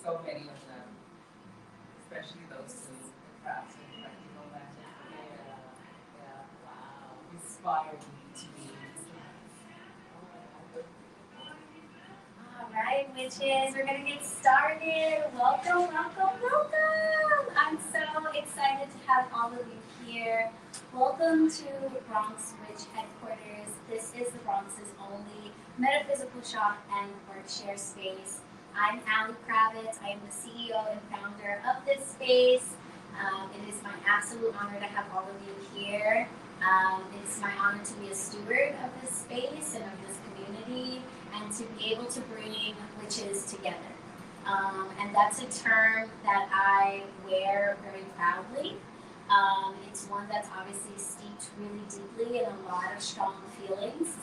so many of them, especially those two, the crafts and practical magic. Yeah, yeah, wow. Inspired me to be All right, witches, we're going to get started. Welcome, welcome, welcome. I'm so excited to have all of you here. Welcome to BronxWitch headquarters. This is the Bronx's only metaphysical shop and work share space. I'm Allie Kravitz. I am the CEO and founder of this space. It is my absolute honor to have all of you here. It's my honor to be a steward of this space and of this community, and to be able to bring witches together. And that's a term that I wear very proudly. It's one that's obviously steeped really deeply in a lot of strong feelings.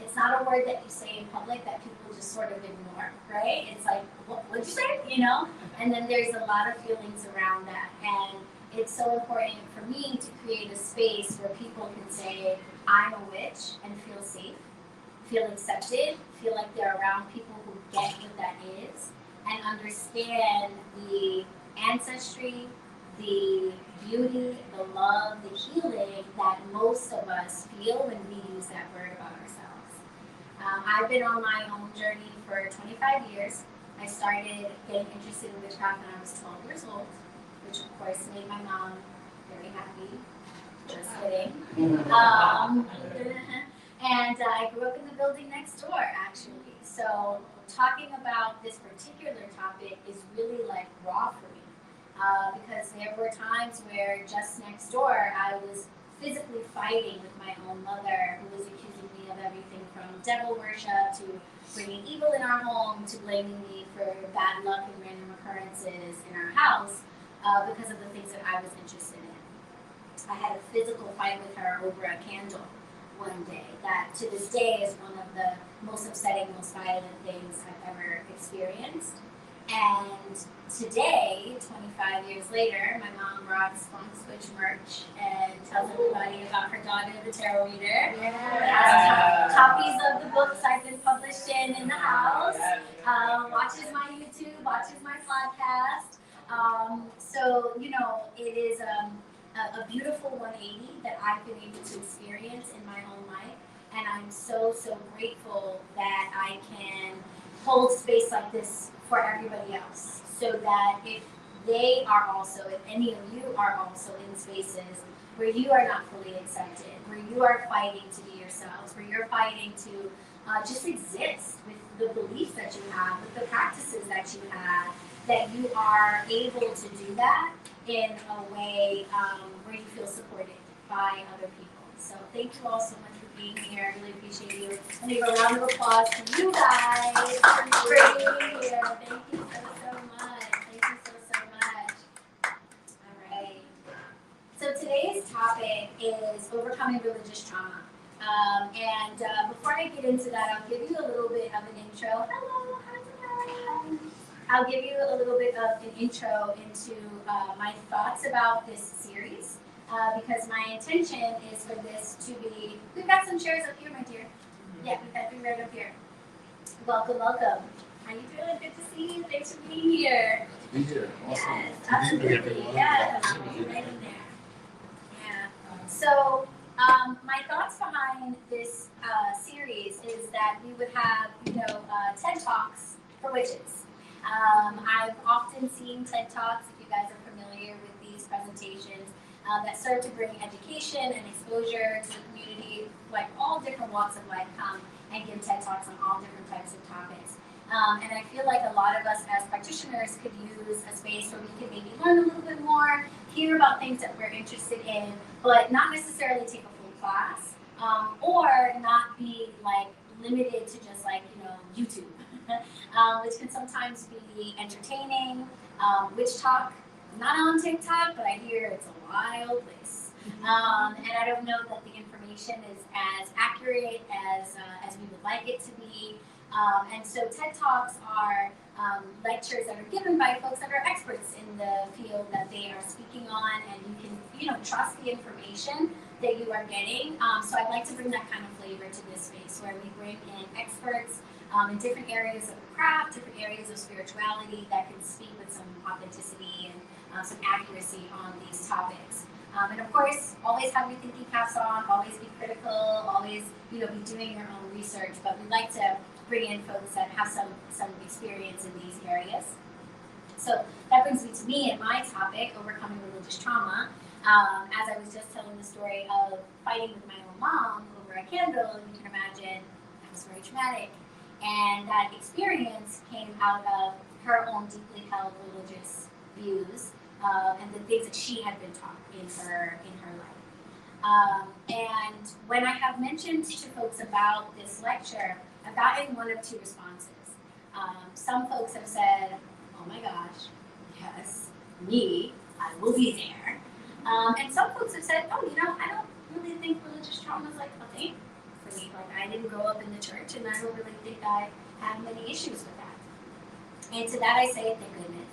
It's not a word that you say in public that people just sort of ignore, right? It's like, what'd you say? You know? And then there's a lot of feelings around that. And it's so important for me to create a space where people can say, I'm a witch, and feel safe, feel accepted, feel like they're around people who get what that is, and understand the ancestry, the beauty, the love, the healing that most of us feel when we use that word about ourselves. I've been on my own journey for 25 years. I started getting interested in witchcraft when I was 12 years old, which of course made my mom very happy. Just kidding. And I grew up in the building next door, actually. So talking about this particular topic is really like raw for me. Because there were times where just next door I was physically fighting with my own mother, who was accusing me of everything from devil worship to bringing evil in our home to blaming me for bad luck and random occurrences in our house because of the things that I was interested in. I had a physical fight with her over a candle one day that to this day is one of the most upsetting, most violent things I've ever experienced. And today, 25 years later, my mom rocks BronxWitch merch and tells everybody about her daughter, the tarot reader. Yeah. Has copies of the books I've been published in the house. Watches my YouTube, watches my podcast. So, you know, it is a beautiful 180 that I've been able to experience in my own life. And I'm so, so grateful that I can hold space like this for everybody else, so that if they are also, if any of you are also in spaces where you are not fully accepted, where you are fighting to be yourselves, where you're fighting to just exist with the beliefs that you have, with the practices that you have, that you are able to do that in a way where you feel supported by other people. So thank you all so much for being here. I really appreciate you. And leave a round of applause to you guys for being here. Thank you so much. Thank you so much. All right. So today's topic is overcoming religious trauma. Before I get into that, I'll give you a little bit of an intro. Hello, hi. I'll give you a little bit of an intro into my thoughts about this series. Because my intention is for this to be, we've got some chairs up here, my dear. Yeah, we've got 3 right up here. Welcome, welcome. How you doing? Good to see you. Thanks for being here. Be here. Awesome. Yes, absolutely. Yes, right in there. Yeah. So, my thoughts behind this series is that we would have, TED Talks for witches. I've often seen TED Talks, if you guys are familiar with these presentations, that serve to bring education and exposure to the community, like all different walks of life come and give TED Talks on all different types of topics. And I feel like a lot of us as practitioners could use a space where we can maybe learn a little bit more, hear about things that we're interested in, but not necessarily take a full class, or not be like limited to just like, YouTube, which can sometimes be entertaining. Witch talk, not on TikTok, but I hear it's a wild place. And I don't know that the information is as accurate as we would like it to be. And so TED Talks are lectures that are given by folks that are experts in the field that they are speaking on, and you can, trust the information that you are getting. So I'd like to bring that kind of flavor to this space where we bring in experts in different areas of craft, different areas of spirituality that can speak with some authenticity and some accuracy on these topics. And of course, always have your thinking caps on, always be critical, always be doing your own research. But we like to bring in folks that have some experience in these areas. So that brings me to me and my topic, overcoming religious trauma. As I was just telling the story of fighting with my own mom over a candle, you can imagine that was very traumatic. And that experience came out of her own deeply held religious views and the things that she had been taught in her life. And when I have mentioned to folks about this lecture, I've gotten one of two responses. Some folks have said, "Oh my gosh, yes, me, I will be there." And some folks have said, "Oh, I don't really think religious trauma is like a thing for me. Like, I didn't grow up in the church, and I don't really think I have many issues with that." And to that I say, thank goodness.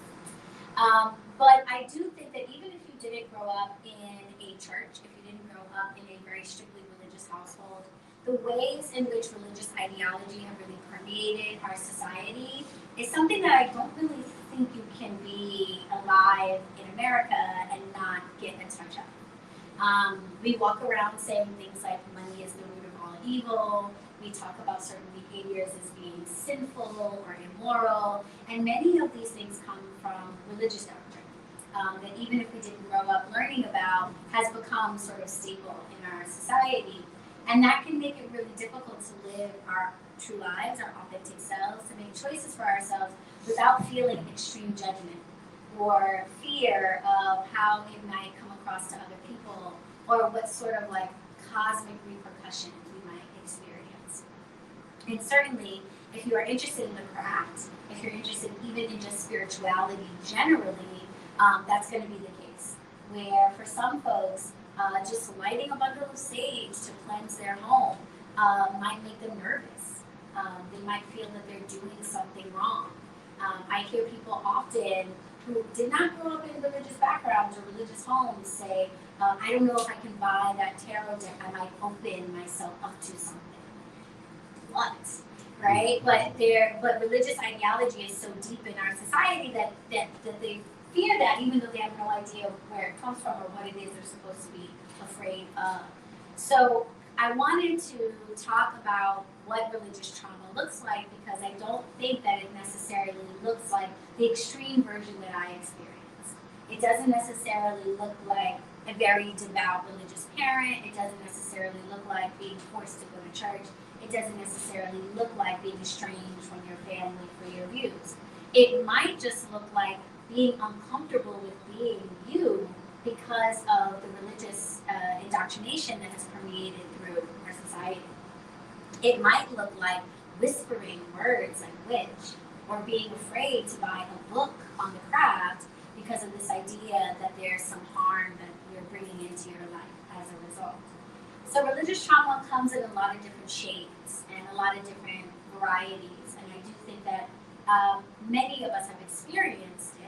But I do think that even if you didn't grow up in a church, if you didn't grow up in a very strictly religious household, the ways in which religious ideology have really permeated our society is something that I don't really think you can be alive in America and not get a touch of. We walk around saying things like money is the root of all evil. We talk about certain behaviors as being sinful or immoral, and many of these things come from religious doctrine that even if we didn't grow up learning about, has become sort of staple in our society. And that can make it really difficult to live our true lives, our authentic selves, to make choices for ourselves without feeling extreme judgment or fear of how it might come across to other people or what sort of like cosmic repercussion we might experience. And certainly, if you are interested in the craft, if you're interested even in just spirituality generally, that's going to be the case. Where for some folks, just lighting a bundle of sage to cleanse their home might make them nervous. They might feel that they're doing something wrong. I hear people often who did not grow up in religious backgrounds or religious homes say, "I don't know if I can buy that tarot deck. I might open myself up to something." What? Right? But religious ideology is so deep in our society that they fear that, even though they have no idea where it comes from or what it is they're supposed to be afraid of. So I wanted to talk about what religious trauma looks like, because I don't think that it necessarily looks like the extreme version that I experienced. It doesn't necessarily look like a very devout religious parent. It doesn't necessarily look like being forced to go to church. It doesn't necessarily look like being estranged from your family for your views. It might just look like being uncomfortable with being you because of the religious indoctrination that has permeated through our society. It might look like whispering words like witch, or being afraid to buy a book on the craft because of this idea that there's some harm that you're bringing into your life as a result. So religious trauma comes in a lot of different shades and a lot of different varieties, and I do think that many of us have experienced it.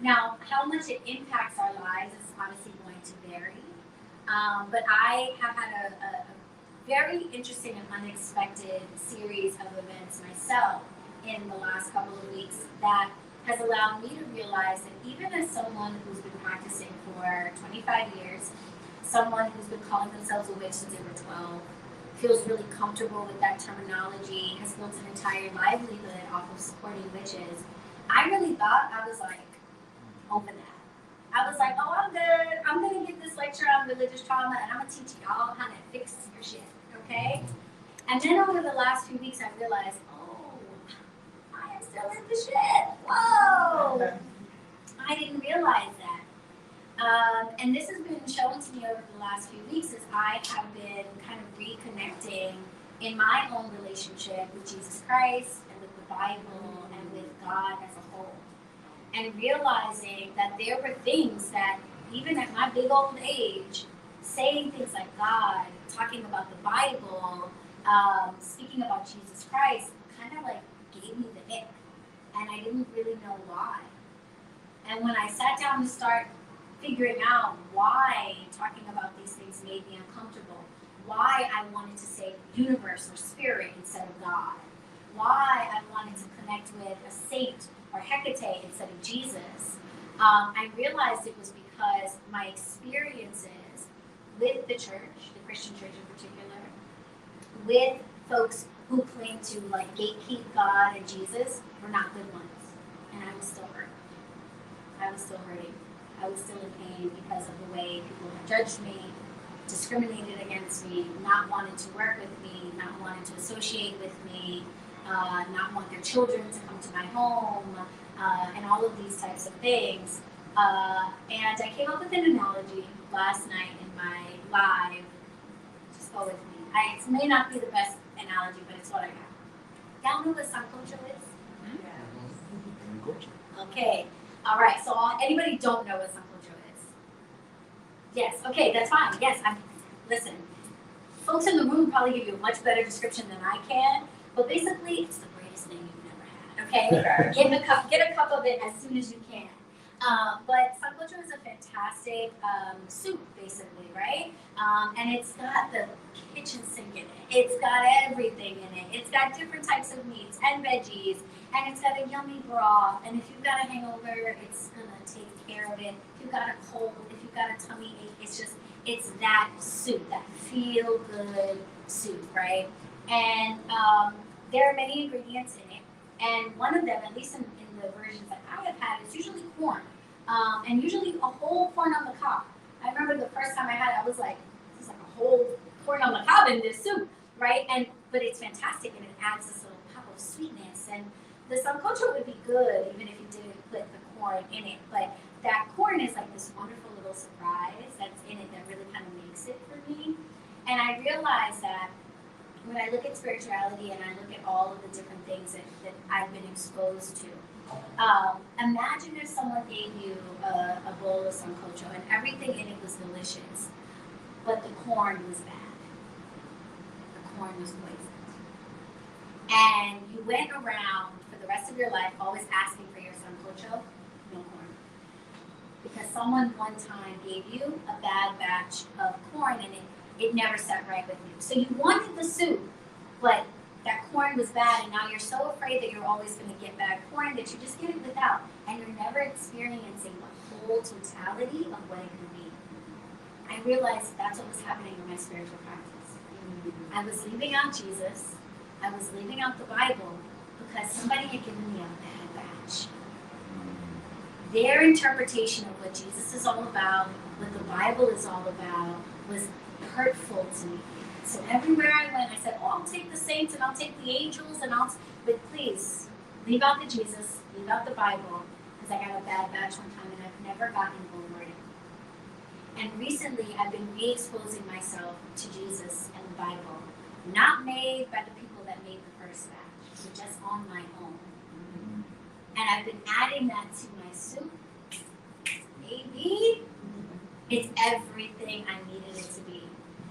Now, how much it impacts our lives is obviously going to vary, but I have had a very interesting and unexpected series of events myself in the last couple of weeks that has allowed me to realize that even as someone who's been practicing for 25 years, someone who's been calling themselves a witch since they were 12, feels really comfortable with that terminology, has built an entire livelihood off of supporting witches, I really thought I was like over that. I was like, oh, I'm good. I'm going to give this lecture on religious trauma, and I'm going to teach y'all how to fix your shit, okay? And then over the last few weeks, I realized, oh, I am still in the shit. Whoa! I didn't realize that. And this has been shown to me over the last few weeks as I have been kind of reconnecting in my own relationship with Jesus Christ and with the Bible and with God as a whole. And realizing that there were things that, even at my big old age, saying things like God, talking about the Bible, speaking about Jesus Christ, kind of like gave me the ick. And I didn't really know why. And when I sat down to start figuring out why talking about these things made me uncomfortable, why I wanted to say universe or spirit instead of God, why I wanted to connect with a saint or Hecate instead of Jesus, I realized it was because my experiences with the church, the Christian church in particular, with folks who claim to like gatekeep God and Jesus were not good ones. And I was still hurt. I was still hurting. I was still in pain because of the way people had judged me, discriminated against me, not wanted to work with me, not wanted to associate with me, not want their children to come to my home, and all of these types of things. And I came up with an analogy last night in my live. Just go with me. It may not be the best analogy, but it's what I got. Y'all know what sancocho is? Okay. All right. So anybody don't know what sancocho is? Yes. Okay. That's fine. Yes. Listen. Folks in the room probably give you a much better description than I can. But basically, it's the greatest thing you've never had. Okay. Get a cup of it as soon as you can. But sancocho is a fantastic soup, basically, right? And it's got the kitchen sink in it. It's got everything in it. It's got different types of meats and veggies, and it's got a yummy broth. And if you've got a hangover, it's gonna take care of it. If you've got a cold, if you've got a tummy ache, it's that soup, that feel-good soup, right? And there are many ingredients in it, and one of them, at least in the versions that I have had, is usually corn. And usually a whole corn on the cob. I remember the first time I had it, I was like, this is like a whole corn on the cob in this soup, right? But it's fantastic, and it adds this little pop of sweetness. And the sancocho would be good even if you didn't put the corn in it. But that corn is like this wonderful little surprise that's in it that really kind of makes it for me. And I realized that when I look at spirituality and I look at all of the different things that I've been exposed to, imagine if someone gave you a bowl of sancocho and everything in it was delicious, but the corn was bad. The corn was poisoned. And you went around for the rest of your life always asking for your sancocho, no corn. Because someone one time gave you a bad batch of corn and it never sat right with you. So you wanted the soup, but that corn was bad, and now you're so afraid that you're always going to get bad corn that you just get it without, and you're never experiencing the whole totality of what it could be. I realized that's what was happening in my spiritual practice. I was leaving out Jesus, I was leaving out the Bible, because somebody had given me a bad batch. Their interpretation of what Jesus is all about, what the Bible is all about, was hurtful to me. So everywhere I went, I said, I'll take the saints and I'll take the angels but please, leave out the Jesus, leave out the Bible, because I got a bad batch one time and I've never gotten over it. And recently, I've been re-exposing myself to Jesus and the Bible, not made by the people that made the first batch, but just on my own. And I've been adding that to my soup. Maybe it's everything I needed it to be.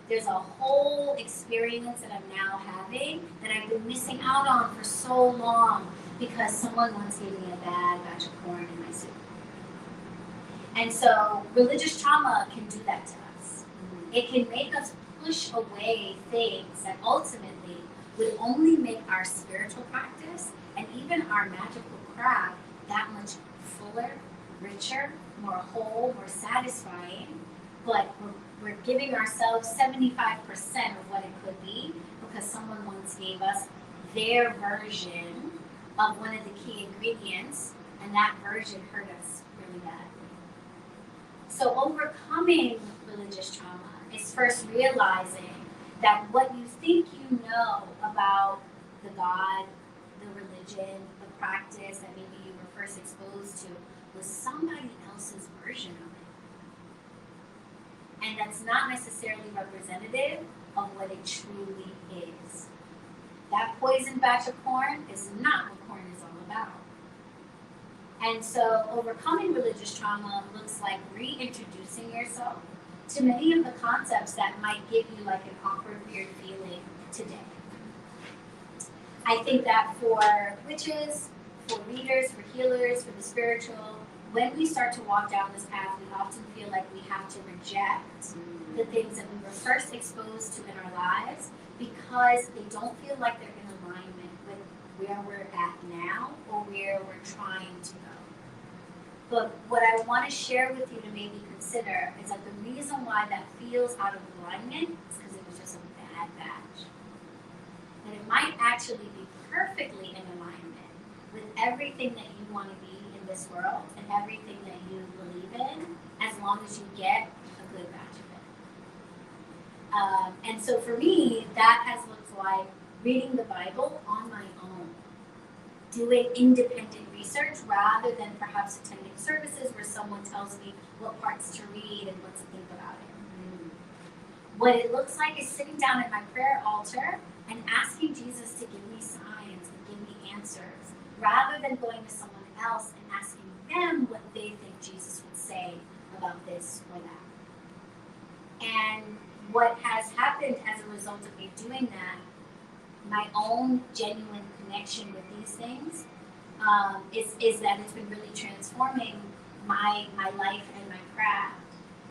There's a whole experience that I'm now having that I've been missing out on for so long because someone once gave me a bad batch of corn in my soup. And so religious trauma can do that to us. It can make us push away things that ultimately would only make our spiritual practice and even our magical craft that much fuller, richer, more whole, more satisfying. But we're giving ourselves 75% of what it could be because someone once gave us their version of one of the key ingredients, and that version hurt us really badly. So overcoming religious trauma is first realizing that what you think you know about the God, the religion, the practice that maybe you were first exposed to was somebody else's version of it. And that's not necessarily representative of what it truly is. That poisoned batch of corn is not what corn is all about. And so overcoming religious trauma looks like reintroducing yourself to many of the concepts that might give you like an awkward, weird feeling today. I think that for witches, for readers, for healers, for the spiritual, when we start to walk down this path, we often feel like we have to reject the things that we were first exposed to in our lives because they don't feel like they're in alignment with where we're at now or where we're trying to go. But what I want to share with you to maybe consider is that the reason why that feels out of alignment is because it was just a bad batch. And it might actually be perfectly in alignment with everything that you want to be in this world and everything that you believe in, as long as you get a good batch of it. And so for me, that has looked like reading the Bible on my own, doing independent research rather than perhaps attending services where someone tells me what parts to read and what to think about it. What it looks like is sitting down at my prayer altar and asking Jesus to give me signs and give me answers, rather than going to someone else and asking them what they think Jesus would say about this or that. And what has happened as a result of me doing that, my own genuine connection with these things, is that it's been really transforming my life and my craft.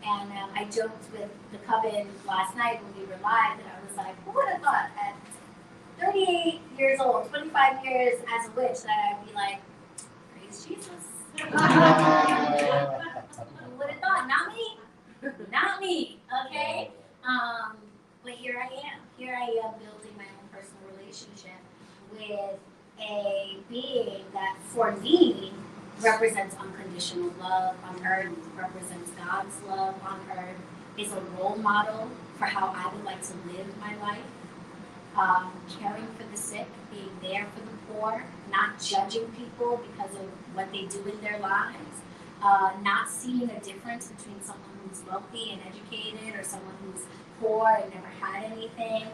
And I joked with the coven last night when we were live that I was like, who would have thought at 38 years old, 25 years as a witch, that I'd be like, praise Jesus. Who would have thought? Not me. Not me, okay? But here I am. Here I am building my own personal relationship with a being that, for me, represents unconditional love on earth, represents God's love on earth, is a role model for how I would like to live my life. Caring for the sick, being there for the poor, not judging people because of what they do in their lives, not seeing a difference between someone who's wealthy and educated or someone who's poor and never had anything.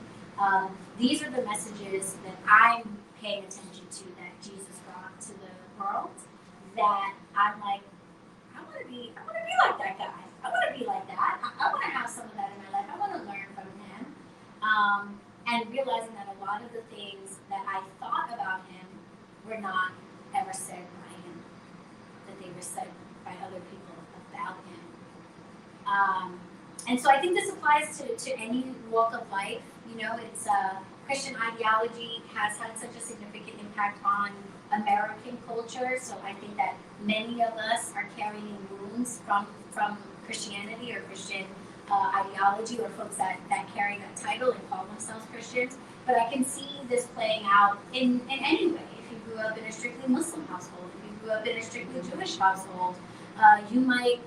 These are the messages that I'm paying attention to that Jesus brought to the world, that I'm like, I want to be like that guy. I want to be like that. I want to have some of that in my life. I want to learn from him. And realizing that a lot of the things that I thought about him were not ever said by him, that they were said by other people about him. And so I think this applies to any walk of life. You know, it's Christian ideology has had such a significant impact on American culture. So I think that many of us are carrying wounds from Christianity or Christian ideology, or folks that carry that title and call themselves Christians. But I can see this playing out in any way. If you grew up in a strictly Muslim household, if you grew up in a strictly Jewish household, you might,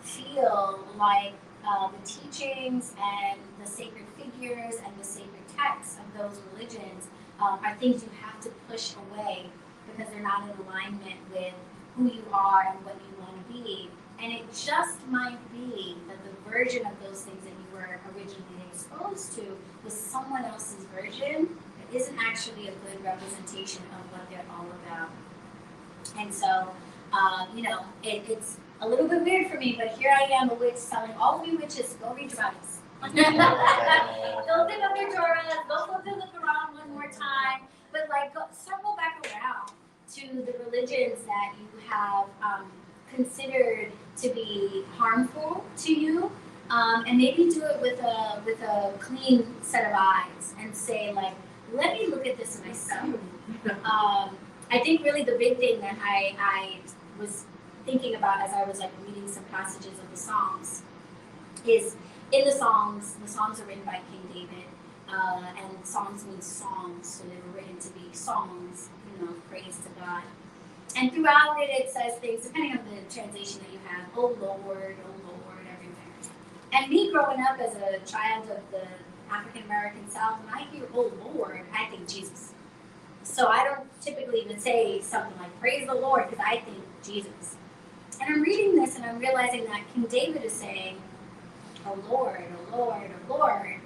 feel like the teachings and the sacred figures and the sacred texts of those religions are things you have to push away because they're not in alignment with who you are and what you want to be. And it just might be that the version of those things that you were originally exposed to was someone else's version that isn't actually a good representation of what they're all about. And so, it's a little bit weird for me, but here I am, a witch, telling all of you witches, go read your Bibles. Go pick up your Torahs, go flip through the Quran one more time, but circle back around to the religions that you have considered to be harmful to you, and maybe do it with a clean set of eyes and say, let me look at this myself. I think really the big thing that I was thinking about as I was reading some passages of the Psalms is, in the Psalms are written by King David, and Psalms means songs, so they were written to be songs, praise to God. And throughout it says things, depending on the translation that you have, oh Lord, everywhere. And me growing up as a child of the African American South, when I hear oh Lord, I think Jesus. So I don't typically even say something like praise the Lord, because I think Jesus. And I'm reading this and I'm realizing that King David is saying, oh Lord, oh Lord, oh Lord. And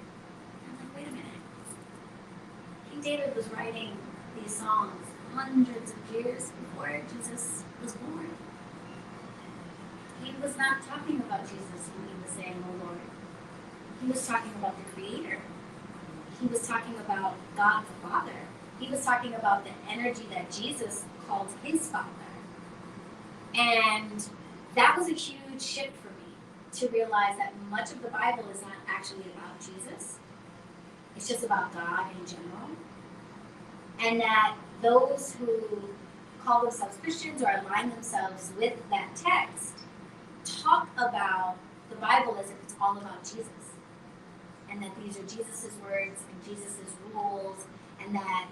I'm like, wait a minute. King David was writing these songs hundreds of years before Jesus was born. He was not talking about Jesus when he was saying, oh Lord. He was talking about the Creator. He was talking about God the Father. He was talking about the energy that Jesus called his Father. And that was a huge shift for me, to realize that much of the Bible is not actually about Jesus. It's just about God in general. And that those who call themselves Christians or align themselves with that text talk about the Bible as if it's all about Jesus. And that these are Jesus' words and Jesus' rules, and that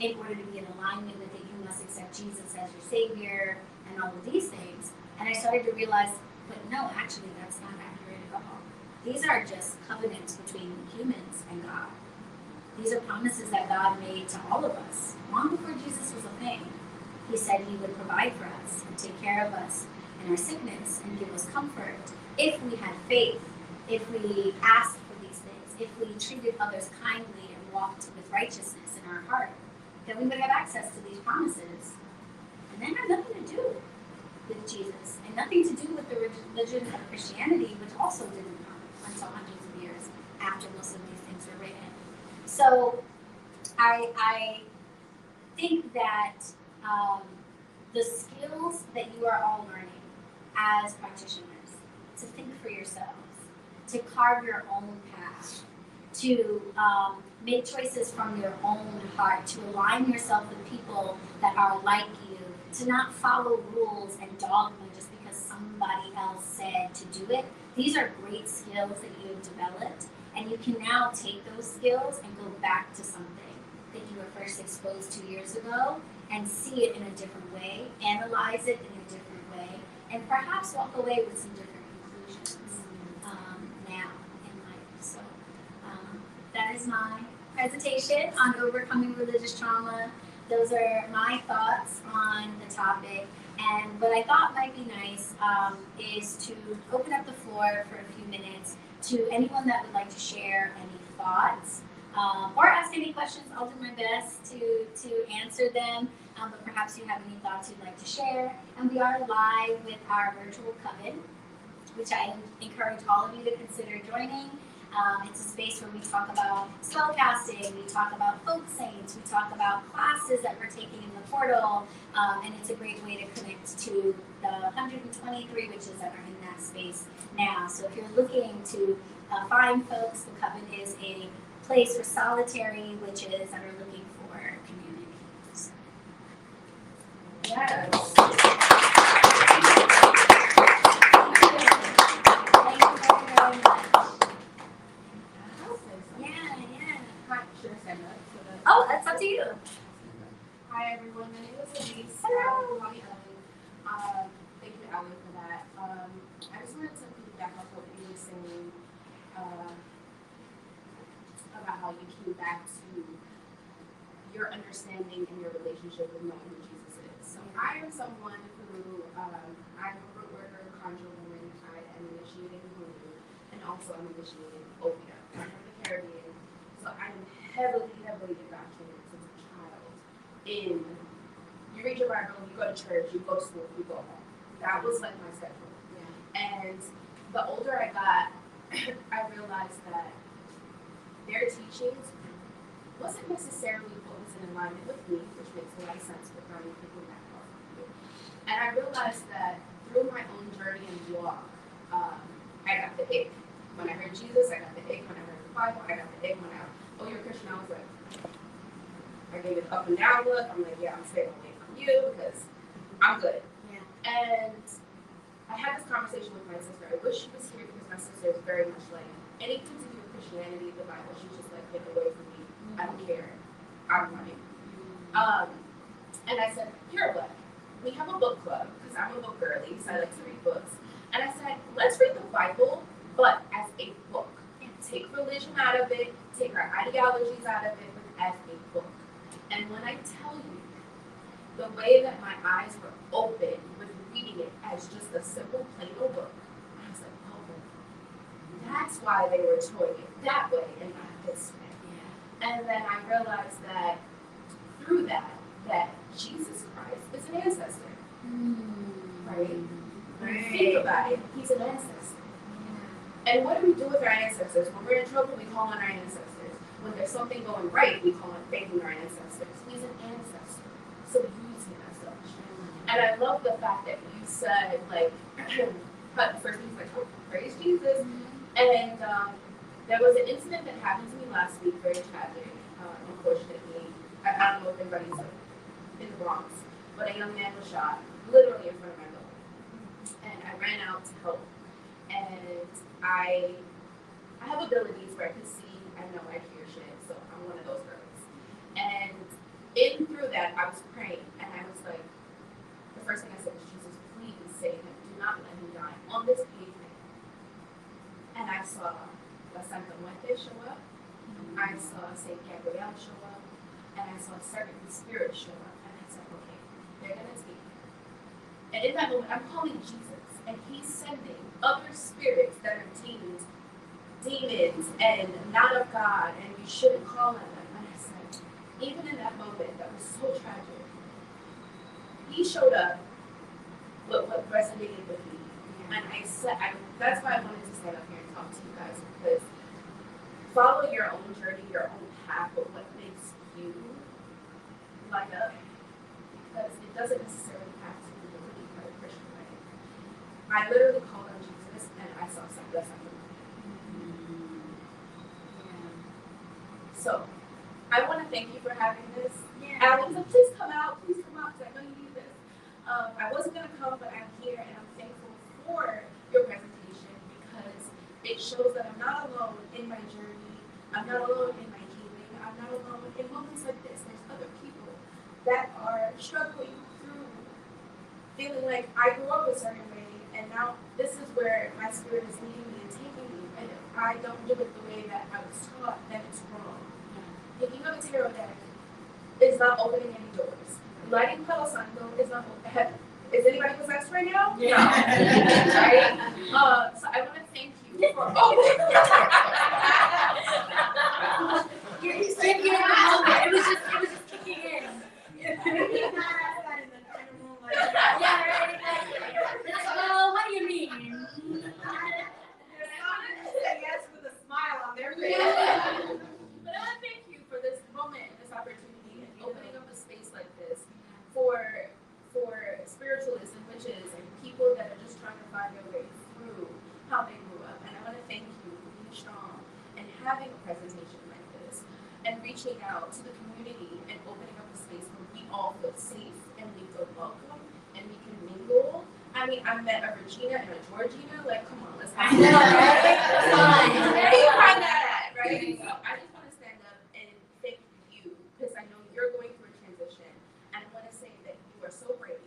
in order to be in alignment with it, you must accept Jesus as your Savior, and all of these things. And I started to realize, but no, actually, that's not accurate at all. These are just covenants between humans and God. These are promises that God made to all of us long before Jesus was a thing. He said He would provide for us and take care of us in our sickness and give us comfort if we had faith, if we asked for these things, if we treated others kindly and walked with righteousness in our heart, then we would have access to these promises. And they have nothing to do with Jesus and nothing to do with the religion of Christianity, which also didn't come until hundreds of years after most of these things were written. So I think that the skills that you are all learning as practitioners, to think for yourselves, to carve your own path, to make choices from your own heart, to align yourself with people that are like you, to not follow rules and dogma just because somebody else said to do it. These are great skills that you have developed, and you can now take those skills and go back to something that you were first exposed to years ago and see it in a different way, analyze it in a different way, and perhaps walk away with some different conclusions now in life. So that is my presentation on overcoming religious trauma. Those are my thoughts on the topic. And what I thought might be nice is to open up the floor for a few minutes to anyone that would like to share any thoughts or ask any questions. I'll do my best to answer them, but perhaps you have any thoughts you'd like to share. And we are live with our virtual coven, which I encourage all of you to consider joining. It's a space where we talk about spellcasting, we talk about folk saints, we talk about classes that we're taking in the portal, and it's a great way to connect to the 123 witches that are in that space now. So if you're looking to find folks, the coven is a place for solitary witches that are looking for community. So. Yes. Thank you very much. Oh, that's up to you. Hi everyone, my name is Elise. Hello. Thank you, Allie, for that. I just wanted to piggyback off what you were saying about how you came back to your understanding and your relationship with knowing who Jesus is. So I am someone who, I'm a root worker, conjure woman, I am initiating voodoo, and also I'm initiating opium. I'm from the Caribbean, so I'm heavily indoctrinated since a child in, you read your Bible, you go to church, you go to school, you go home. That was like my schedule. Yeah. And the older I got, I realized that their teachings wasn't necessarily what was in alignment with me, which makes a lot of sense with how I'm picking that up. And I realized that through my own journey and walk, I got the ick. When I heard Jesus, I got the ick. When I heard the Bible, I got the ick. When oh, you're a Christian, I was like, I gave it up and down look. I'm like, yeah, I'm staying away from you because I'm good. Yeah. And I had this conversation with my sister. I wish she was here because my sister is very much like, anything to do with Christianity, the Bible, she's just like, get away from me. I don't care. I'm running. And I said, here, what? We have a book club because I'm a book girly, so I like to read books. And I said, let's read the Bible, but as a book. Take religion out of it, take our ideologies out of it, but as a book. And when I tell you, the way that my eyes were open with reading it as just a simple Plato book, I was like, oh, that's why they were toying it that way and not this way. Yeah. And then I realized that through that Jesus Christ is an ancestor. Right? When you think about it, he's an ancestor. And what do we do with our ancestors? When we're in trouble, we call on our ancestors. When there's something going right, we call on faith in our ancestors. He's an ancestor. So use him as such. And I love the fact that you said, like, but first he's like, oh, praise Jesus. And there was an incident that happened to me last week, very tragic. Unfortunately, I don't know if everybody's in the Bronx, but a young man was shot literally in front of my building. And I ran out to help. And I have abilities where I can see, I know, I hear shit, so I'm one of those girls. And in through that, I was praying, and I was like, the first thing I said was, Jesus, please save him. Do not let him die on this pavement. And I saw La Santa Muerte show up. I saw Saint Gabriel show up. And I saw certain spirits show up. And I said, okay, they're going to take him. And in that moment, I'm calling Jesus. And he's sending other spirits that are demons and not of God. And you shouldn't call on them. And I said, even in that moment, that was so tragic. He showed up with what resonated with me. And I said, that's why I wanted to stand up here and talk to you guys, because follow your own journey, your own path, but what makes you light up, because it doesn't necessarily have to be a Christian way. I literally called on Jesus and I saw something. So I want to thank you for having this. Alex, please come out, because I know you need this. I wasn't going to come, but I'm here, and I'm thankful for your presentation, because it shows that I'm not alone in my journey. I'm not alone in my healing. I'm not alone in moments like this. There's other people that are struggling through feeling like I grew up a certain way, and now this is where my spirit is leading me and taking me. And if I don't do it the way that I was taught, then it's wrong. Picking up a tarot deck is not opening any doors. Lighting Palo Santo is not opening. Is anybody possessed right now? Yeah. No. Right? So I want to thank you for. It was just kicking in. Yeah, right. Well, what do you mean? Say yes with a smile on their face. But I want to thank you for this moment, this opportunity, and opening up a space like this for spiritualists and witches and people that are just trying to find their way through how they grew up. And I want to thank you for being strong and having a presentation like this and reaching out to the community and opening up a space where we all feel safe and we feel welcome and we can mingle. I mean, I met a Regina and a Georgina. Like, come on, let's have I know, right? Where do you find that at, right? So I just want to stand up and thank you, because I know you're going through a transition, and I want to say that you are so brave,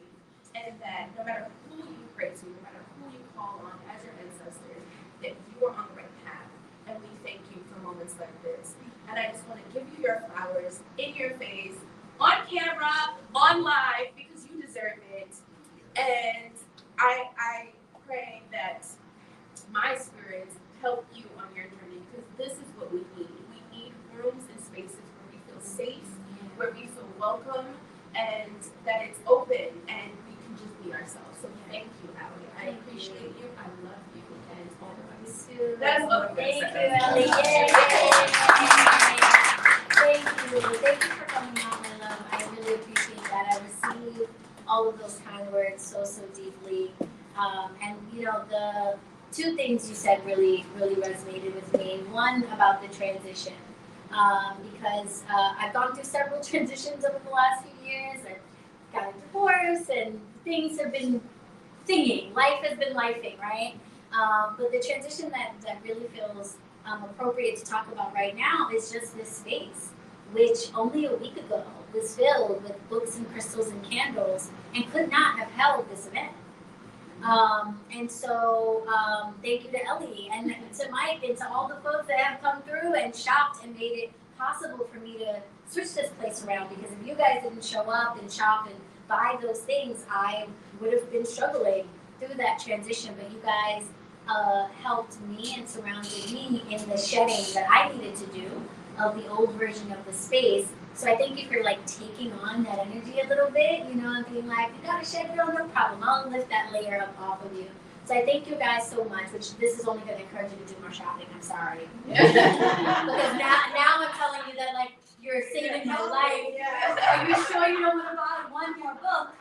and that no matter who you pray to, no matter who you call on as your ancestors, that you are on the right path, and we thank you for moments like this. And I just want to give you your flowers in your face, on camera, on live, because you deserve it. And I pray that my spirit help you on your journey, because this is what we need. We need rooms and spaces where we feel safe, where we feel welcome, and that it's open and we can just be ourselves. So thank you, Allie. I appreciate you. I love you, and all the best. That's all I'm Thank gonna you, say. Ellie. Thank you for coming out, my love. I really appreciate that. I receive all of those kind words so deeply. And you know, the two things you said really resonated with me. One about the transition, because I've gone through several transitions over the last few years. I've got a divorce, and things have been thinking. Life has been lifing, right? But the transition that really feels appropriate to talk about right now is just this space, which only a week ago was filled with books and crystals and candles and could not have held this event. And so thank you to Ellie and to Mike and to all the folks that have come through and shopped and made it possible for me to switch this place around, because if you guys didn't show up and shop and buy those things, I would have been struggling through that transition. But you guys helped me and surrounded me in the shedding that I needed to do of the old version of the space. So I thank you for like taking on that energy a little bit, you know, and being like, you gotta shed it on, no problem. I'll lift that layer up off of you. So I thank you guys so much, which this is only gonna encourage you to do more shopping, I'm sorry. Because now I'm telling you that like you're saving my life. Are you sure you don't want to buy one more book?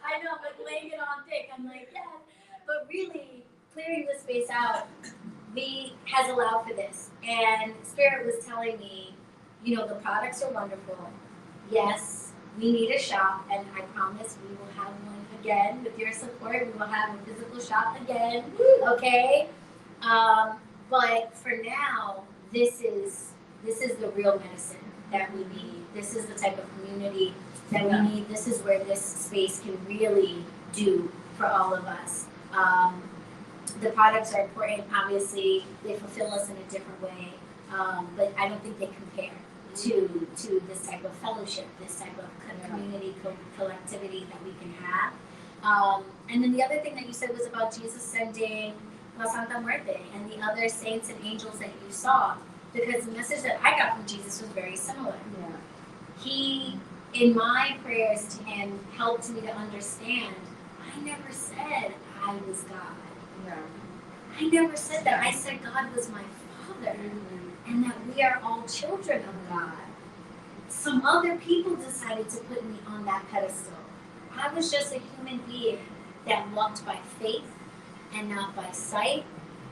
I know, but laying it on thick, I'm like, yes. But really, clearing the space out has allowed for this. And Spirit was telling me, you know, the products are wonderful. Yes, we need a shop, and I promise we will have one again with your support. We will have a physical shop again, okay? But for now, this is the real medicine that we need. This is the type of community that we need. This is where this space can really do for all of us. The products are important, obviously, they fulfill us in a different way, but I don't think they compare to this type of fellowship, this type of community, collectivity that we can have. And then the other thing that you said was about Jesus sending La Santa Muerte and the other saints and angels that you saw, because the message that I got from Jesus was very similar. Yeah. He, in my prayers to him, helped me to understand, I never said I was God. Yeah. I never said that. I said God was my Father, and that we are all children of God. Some other people decided to put me on that pedestal. I was just a human being that walked by faith and not by sight,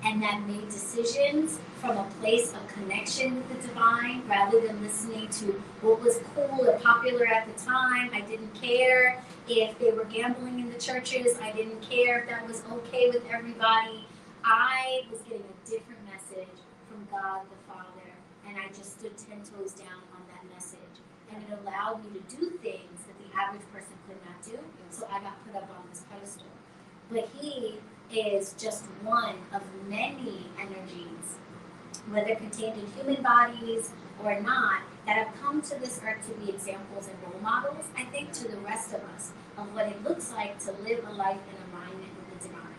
and that made decisions from a place of connection with the divine rather than listening to what was cool or popular at the time. I didn't care if they were gambling in the churches. I didn't care if that was okay with everybody. I was getting a different message from God the Father, and I just stood 10 toes down on that message. And it allowed me to do things that the average person could not do, so I got put up on this pedestal. But he is just one of many energies, whether contained in human bodies or not, that have come to this earth to be examples and role models, I think, to the rest of us, of what it looks like to live a life in alignment with the divine,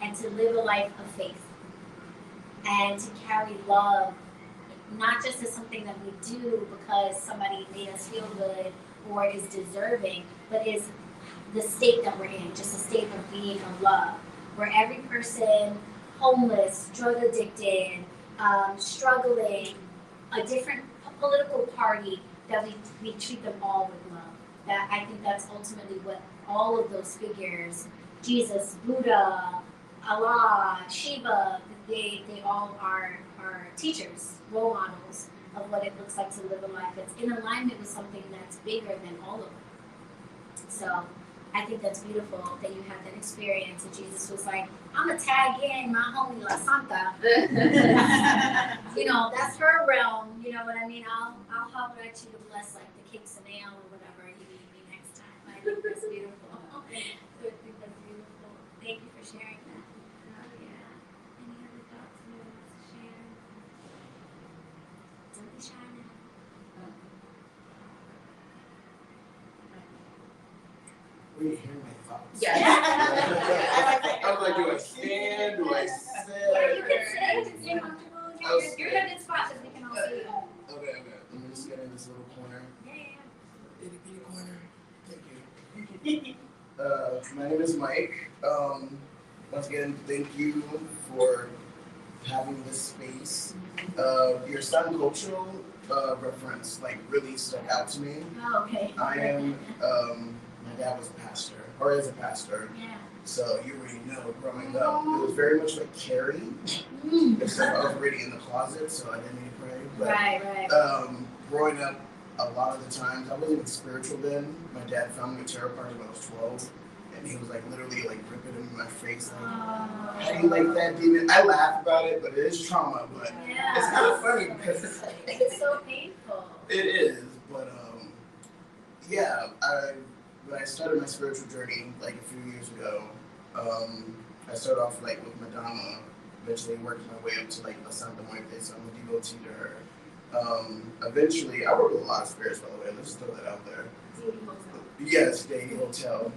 and to live a life of faith, and to carry love, not just as something that we do because somebody made us feel good or is deserving, but is the state that we're in, just a state of being of love, where every person, homeless, drug addicted, struggling, a different political party, that we treat them all with love. That I think that's ultimately what all of those figures, Jesus, Buddha, Allah, Shiva, they all are teachers, role models of what it looks like to live a life that's in alignment with something that's bigger than all of them. So I think that's beautiful that you had that experience, and Jesus was like, I'm gonna tag in my homie La Santa. You know, that's her realm, you know what I mean? I'll holler at you to bless like the cakes and ale or whatever you need me next time. I think that's beautiful. So I think that's beautiful. Thank you for sharing that. Oh yeah. Any other thoughts you want to share? Don't be shy now. We didn't hear my thoughts. Yeah. I was like, do I stand? Do I sit? Or you can sit, just get comfortable. You're in a good spot because we can all see you. Okay. Let me just get in this little corner. Yeah. Itty bitty corner. Thank you. My name is Mike. Once again, thank you for having this space. Your Sun cultural reference like really stuck out to me. Oh, okay. I am. My dad was a pastor, or is a pastor. Yeah. So you already know, growing up, it was very much like Carrie. Except I was already in the closet, so I didn't need to pray. But, Right. Growing up, a lot of the times, I wasn't even spiritual then. My dad found me a tarot card when I was 12. And he was like literally like ripping it in my face. Like, how do you like that demon? I laugh about it, but it is trauma. But Yeah. it's kind of funny because It's so painful. it is. But yeah, when I started my spiritual journey like a few years ago, I started off like with Madonna, eventually working my way up to like La Santa Muerte, so I'm a devotee to her. Eventually, I work with a lot of spirits, by the way, let's just throw that out there. Yes, Deity Hotel.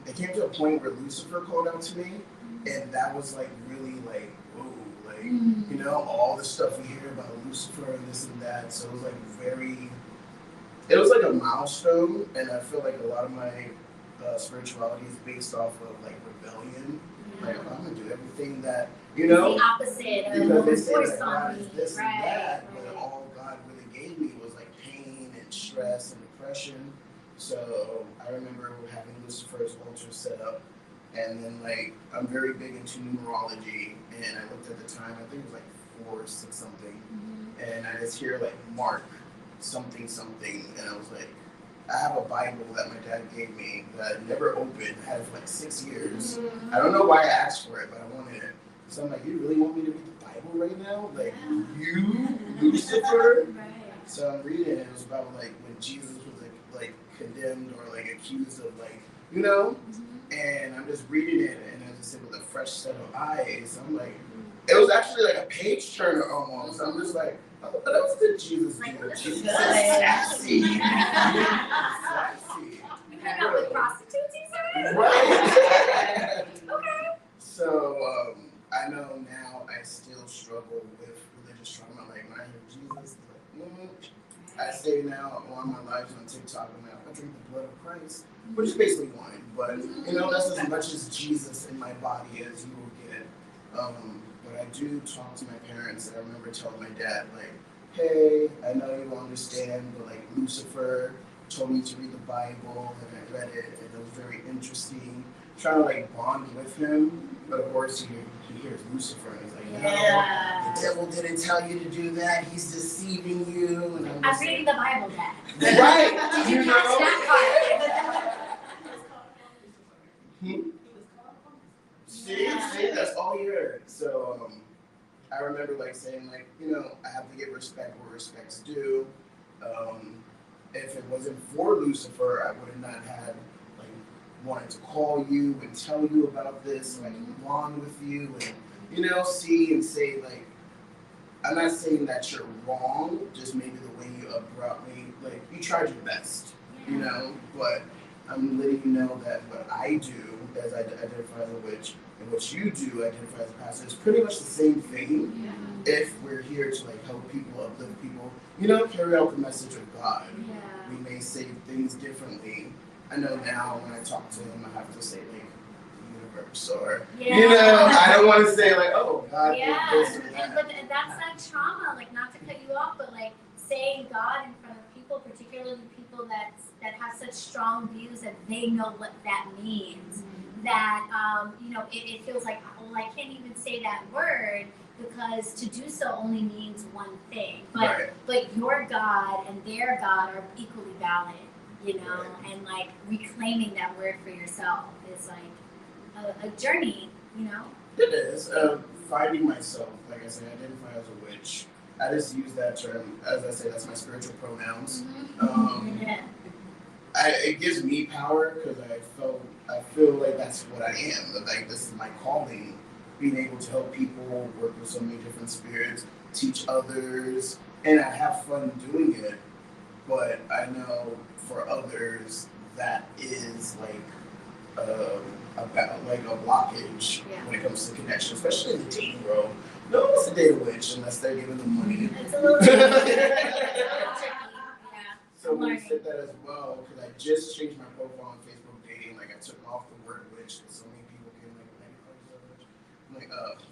It came to a point where Lucifer called out to me, and that was like really like, whoa, like, you know, all the stuff we hear about Lucifer and this and that, so it was like it was like a milestone, and I feel like a lot of my spirituality is based off of like rebellion. Like, I'm gonna do everything that, you know, the opposite of because what they was say forced that God on is me. this and that, but Right. all God really gave me was like pain and stress and depression. So I remember having Lucifer's altar set up, and then like I'm very big into numerology, and I looked at the time, I think it was like 4 or 6 something, and I just hear like Mark something something, and I was like, I have a Bible that my dad gave me that I never opened. I had it for like 6 years. I don't know why I asked for it, but I wanted it. So I'm like, you really want me to read the Bible right now? Like, you, Lucifer? Right. So I'm reading it. It was about like when Jesus was like condemned or like accused of like, you know? And I'm just reading it, and I just said with a fresh set of eyes. I'm like, it was actually like a page turner almost. I'm just like, oh, what else did Jesus do? Jesus is sassy. Sassy. You hang out with prostitutes, you said? Right. Okay. So I know now I still struggle with religious trauma. Like when I hear Jesus, like, I say now on my lives on TikTok, I'm like, I drink the blood of Christ, which is basically wine, but you know that's as much as Jesus in my body as you will get. But I do talk to my parents, and I remember telling my dad, like, hey, I know you don't understand, but like Lucifer told me to read the Bible, and I read it, and it was very interesting. Trying to like bond with him, but of course he hears Lucifer, and he's like, no, the devil didn't tell you to do that. He's deceiving you. And I'm reading the Bible, Dad. Right. Did you catch that See, that's all you heard. So I remember like saying like, you know, I have to give respect where respect's due. If it wasn't for Lucifer, I would have not had like wanted to call you and tell you about this, like bond with you, and you know, see and say like, I'm not saying that you're wrong, just maybe the way you abruptly like you tried your best, you know, but I'm letting you know that what I do as I identify as a witch and what you do identify as a pastor is pretty much the same thing. Yeah. If we're here to like help people, uplift people, you know, carry out the message of God. Yeah. We may say things differently. I know now when I talk to him, I have to say like universe or you know, I don't want to say like, oh God did this or that. But that's like trauma, like not to cut you off, but like saying God in front of people, particularly people that have such strong views that they know what that means. That you know, it feels like, well, I can't even say that word because to do so only means one thing. But your God and their God are equally valid, you know, and like reclaiming that word for yourself is like a journey, you know. It is finding myself. Like I said, I identify as a witch. I just use that term, as I say, that's my spiritual pronouns. It gives me power because I feel like that's what I am. Like this is my calling, being able to help people, work with so many different spirits, teach others, and I have fun doing it. But I know for others that is like a blockage when it comes to connection, especially in the dating world. No one wants to date a witch unless they're giving them money. It's a little tricky. So we said that as well, because I just changed my profile on Facebook dating. Like I took off the word witch, because so many people can like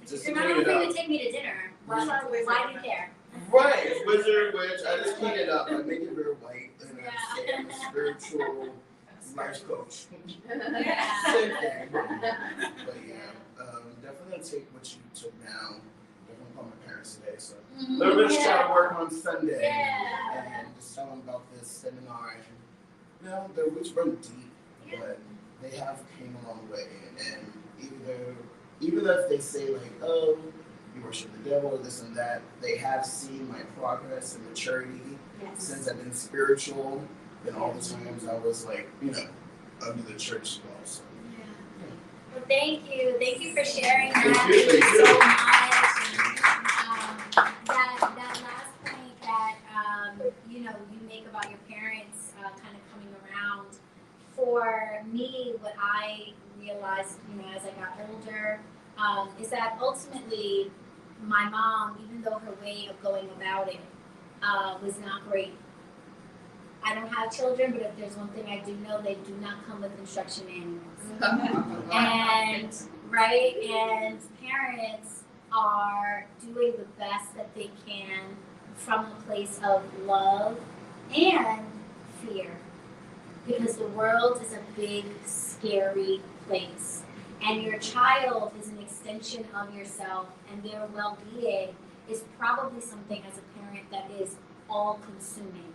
just to You're not clean it going up. to take me to dinner. Why do you care? Right, wizard, witch. I just clean it up. I make it very white, and I say I'm a spiritual life coach. Same thing. But yeah, definitely gonna take what you took now. Definitely call my parents today, so a little bit of shadow work on Sunday, and just tell them about this seminar. And you know, the roots run deep, but they have came a long way. And even if they say like, oh, you worship the devil or this and that, they have seen my progress and maturity since I've been spiritual. And all the times I was like, you know, under the church spell. So. Well, thank you for sharing that. Thank you. So much. That last point that you know you make about your parents kind of coming around. For me, what I realized, you know, as I got older, is that ultimately my mom, even though her way of going about it was not great. I don't have children, but if there's one thing I do know, they do not come with instruction manuals. And parents are doing the best that they can from a place of love and fear. Because the world is a big, scary place. And your child is an extension of yourself, and their well-being is probably something as a parent that is all consuming.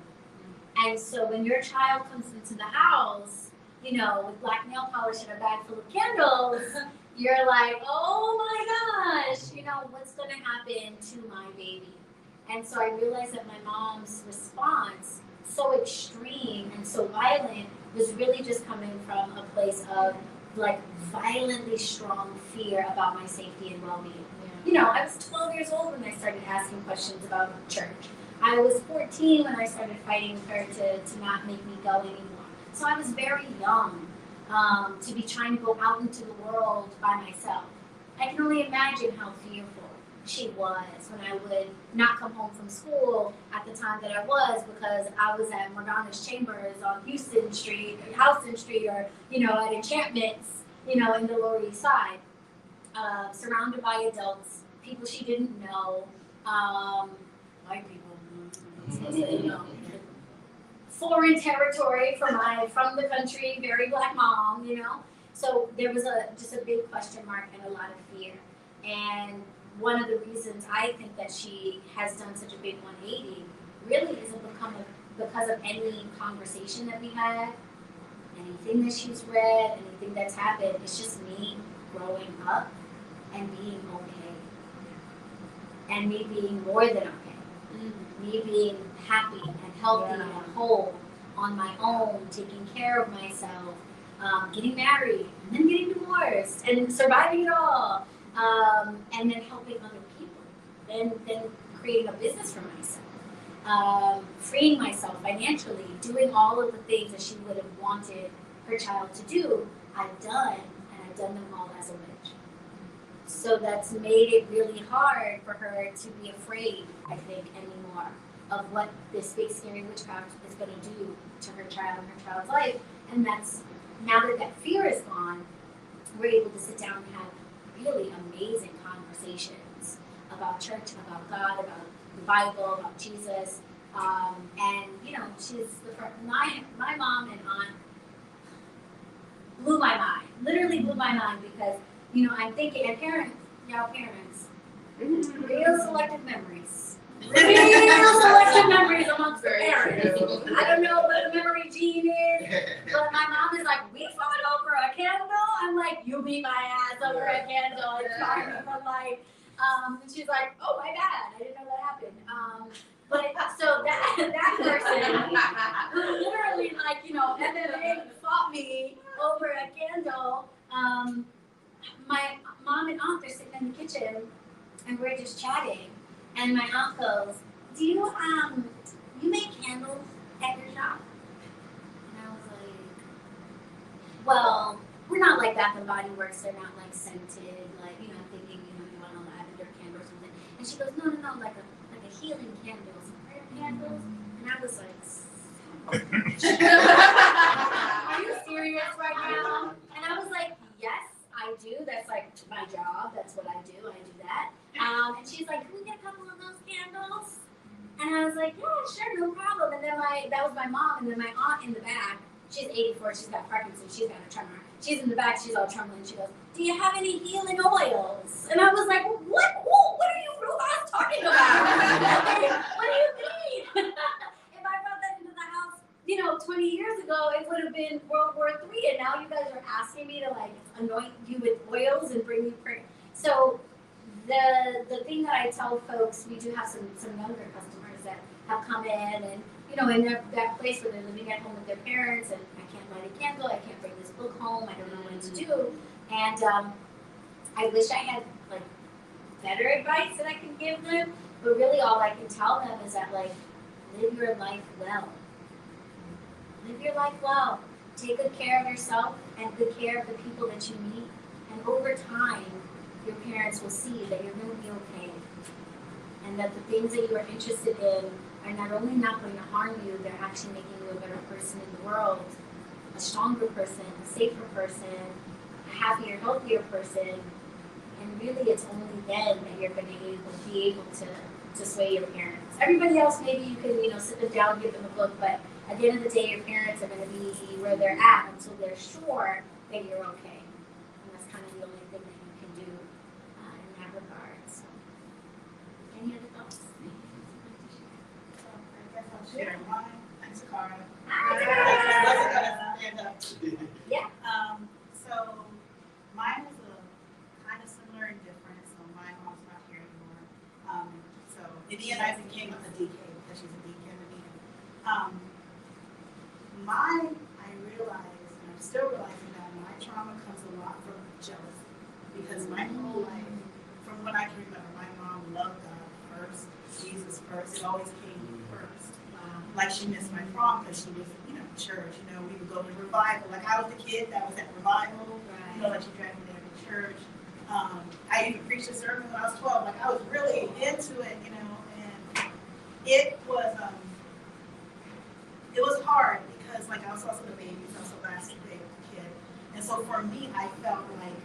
And so when your child comes into the house, you know, with black nail polish and a bag full of candles, you're like, oh my gosh, you know, what's going to happen to my baby? And so I realized that my mom's response, so extreme and so violent, was really just coming from a place of like violently strong fear about my safety and well-being. You know, I was 12 years old when I started asking questions about church. I was 14 when I started fighting her to not make me go anymore. So I was very young to be trying to go out into the world by myself. I can only imagine how fearful she was when I would not come home from school at the time that I was because I was at Morgana's Chambers on Houston Street, or, you know, at Enchantments, you know, in the Lower East Side, surrounded by adults, people she didn't know, white people, you know, foreign territory from the country, very black mom, you know. So there was just a big question mark and a lot of fear. And one of the reasons I think that she has done such a big 180 really isn't because of any conversation that we had, anything that she's read, anything that's happened. It's just me growing up and being okay. And me being more than okay. Me being happy and healthy and whole on my own, taking care of myself, getting married, and then getting divorced, and surviving it all, and then helping other people, then creating a business for myself, freeing myself financially, doing all of the things that she would have wanted her child to do, I've done, and I've done them all as a witch. So that's made it really hard for her to be afraid, I think, anymore of what this big scary witchcraft is going to do to her child and her child's life. And that's, now that that fear is gone, we're able to sit down and have really amazing conversations about church, about God, about the Bible, about Jesus. And, you know, she's my mom and aunt blew my mind, literally blew my mind, because, you know, I'm thinking, and parents, real selective memories. Real selective memories amongst the parents. I don't know what the memory gene is, but my mom is like, we fought over a candle. I'm like, you beat my ass over a candle. It's fine from life. And she's like, oh my bad, I didn't know that happened. But so that person who literally, like, you know, MMA fought me over a candle. My mom and aunt are sitting in the kitchen, and we're just chatting. And my aunt goes, "Do you make candles at your shop?" And I was like, "Well, we're not like Bath and Body Works. They're not like scented, like, you know, I'm thinking, you know, you want a lavender candle or something." And she goes, "No, like a healing candle, some prayer candles." And I was like, "Are you serious right now?" And I was like, "Yes, I do. That's like my job. That's what I do. I do that." And she's like, "Can we get a couple of those candles?" And I was like, "Yeah, sure, no problem." And then that was my mom, and then my aunt in the back. She's 84. She's got Parkinson's. She's got a tremor. She's in the back. She's all trembling. She goes, "Do you have any healing oils?" And I was like, "What? What are you talking about? What do you mean?" If I brought that into the house, you know, 20 years ago, it would have been World War III, and now you guys are asking me to like anoint you with oils and bring you prayer. So the thing that I tell folks, we do have some younger customers that have come in, and you know, in that place where they're living at home with their parents, and I can't light a candle, I can't bring this book home, I don't know what to do, and I wish I had like better advice that I could give them, but really all I can tell them is that, like, live your life well. Live your life well. Take good care of yourself and good care of the people that you meet, and over time, your parents will see that you're going to be okay, and that the things that you are interested in are not only not going to harm you, they're actually making you a better person in the world, a stronger person, a safer person, a happier, healthier person, and really it's only then that you're going to be able to sway your parents. Everybody else, maybe you can, you know, sit them down, give them a book, but at the end of the day, your parents are going to be where they're at until they're sure that you're okay. And that's kind of the only thing that you can do in that regard. So, any other share mine. Thanks, Cara. Hi. Stand up. Yeah. So mine was a kind of similar and different. So my mom's not here anymore. So India and I became a DK because she's a deacon in India. Mine, I realized, and I'm still realizing that my trauma comes a lot from jealousy. Because my whole life, from what I can remember, my mom loved God first, Jesus first. It always came first. Like she missed my prom because she was, church. We would go to revival. Like I was the kid that was at revival. Like she dragged me there to church. I even preached a sermon when I was 12. Like I was really into it, and it was hard because like I was also the baby, so I was the last kid. And so for me, I felt like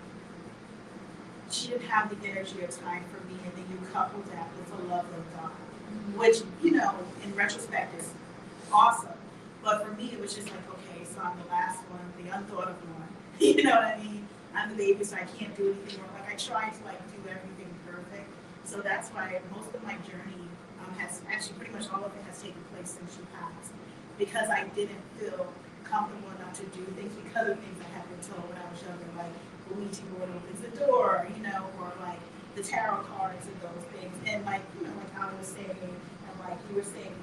she didn't have the energy or time for me, and then you couple that with the love of God, which, in retrospect is awesome. But for me, it was just like, okay, so I'm the last one, the unthought of one. You know what I mean? I'm the baby, so I can't do anything more. Like I try to do everything perfect. So that's why most of my journey has actually pretty much all of it has taken place since she passed. Because I didn't feel comfortable enough to do things because of things I had been told when I was younger, like the Ouija board opens the door, or like the tarot cards and those things. And like, like I was saying, and like you were saying,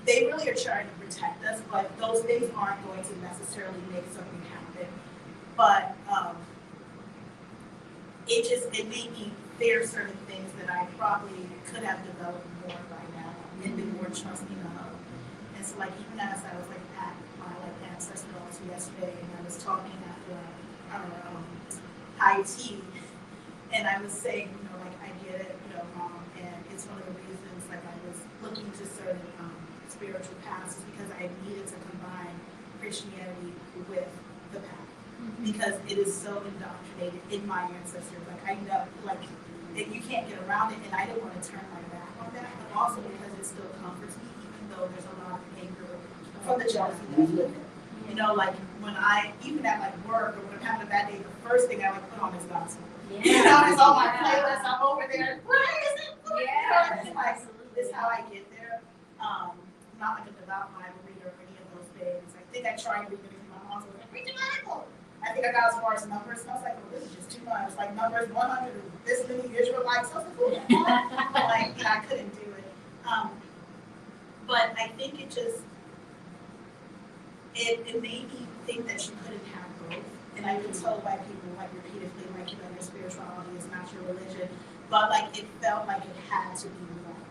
they really are trying to protect us, but those things aren't going to necessarily make something happen. But it made me fear certain things that I probably could have developed more by now and been more trusting of. And so like even as I was like at my ancestor altar yesterday, and I was talking at our high tea, and I was saying, like I get it, Mom, and it's one of the reasons like I was looking to certain spiritual paths is because I needed to combine Christianity with the path, because it is so indoctrinated in my ancestors. Like I know, like you can't get around it, and I didn't want to turn my back on that, but also because it still comforts me, even though there's a lot of anger from the jealousy that's with it. Like when even at like work or when I'm having a bad day, the first thing I put on is gospel. Yeah. It's on my playlist. I'm over there. Praise it. Yeah. It's like this is how I get there. Not like a devout Bible reader or any of those things. I think I tried reading it because my mom was like, read the Bible. I think I got as far as numbers, and I was like, well, this is just too much. Like numbers 100, this many Israelites, I was like, like, I couldn't do it. But I think it made me think that you couldn't have both. And I've been told by people like repeatedly, like, your spirituality is not your religion. But like it felt like it had to be one.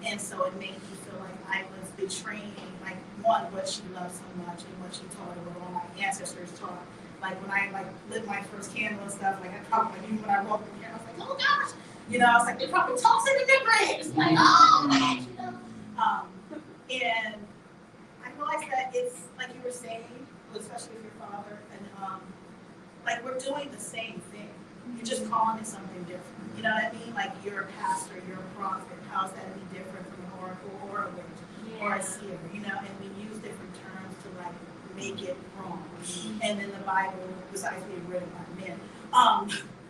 And so it made me feel like I was betraying, like, one, what she loved so much and what she taught and what all my ancestors taught. Like when I lit my first candle and stuff, like I probably even when I walked in here, I was like, oh gosh, I was like, they probably tossing in their graves, like, oh man, And I realized that it's like you were saying, especially with your father, and like we're doing the same thing. You're just calling it something different. You know what I mean? Like you're a pastor, you're a prophet. How's that any different from an oracle or a witch or a seer? And we use different terms to like make it wrong. And then the Bible, besides being written by men,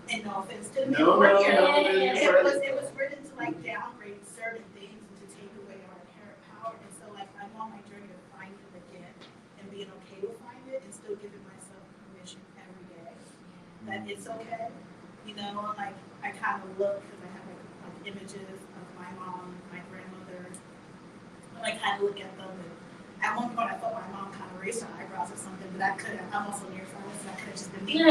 and no offense to the men who were here, it was written to like downgrade certain things and to take away our inherent power. And so like I'm on my journey to find it again and being okay with finding it and still giving myself permission every day that it's okay. Like I kind of look because I have like images of my mom, my grandmother. I kind of look at them, and at one point I thought my mom kind of raised her eyebrows or something, but that could have. I'm also nearsighted, so that could have just been me. And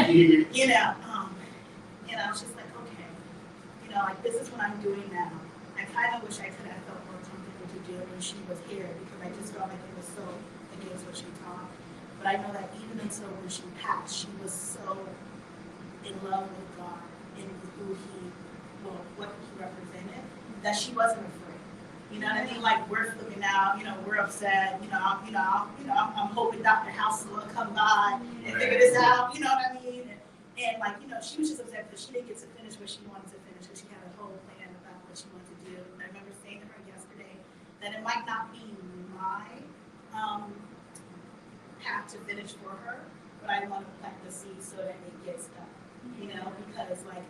I was just like, okay, like this is what I'm doing now. I kind of wish I could have felt more comfortable to do it when she was here because I just felt like it was so against what she taught. But I know that even until when she passed, she was so in love with God and what he represented, that she wasn't afraid. You know what I mean? Like we're flipping out, we're upset. I'm hoping Dr. House will come by and figure this out. You know what I mean? And like she was just upset because she didn't get to finish what she wanted to finish because she had a whole plan about what she wanted to do. And I remember saying to her yesterday that it might not be my path to finish for her, but I want to plant the seed so that it gets done. Because like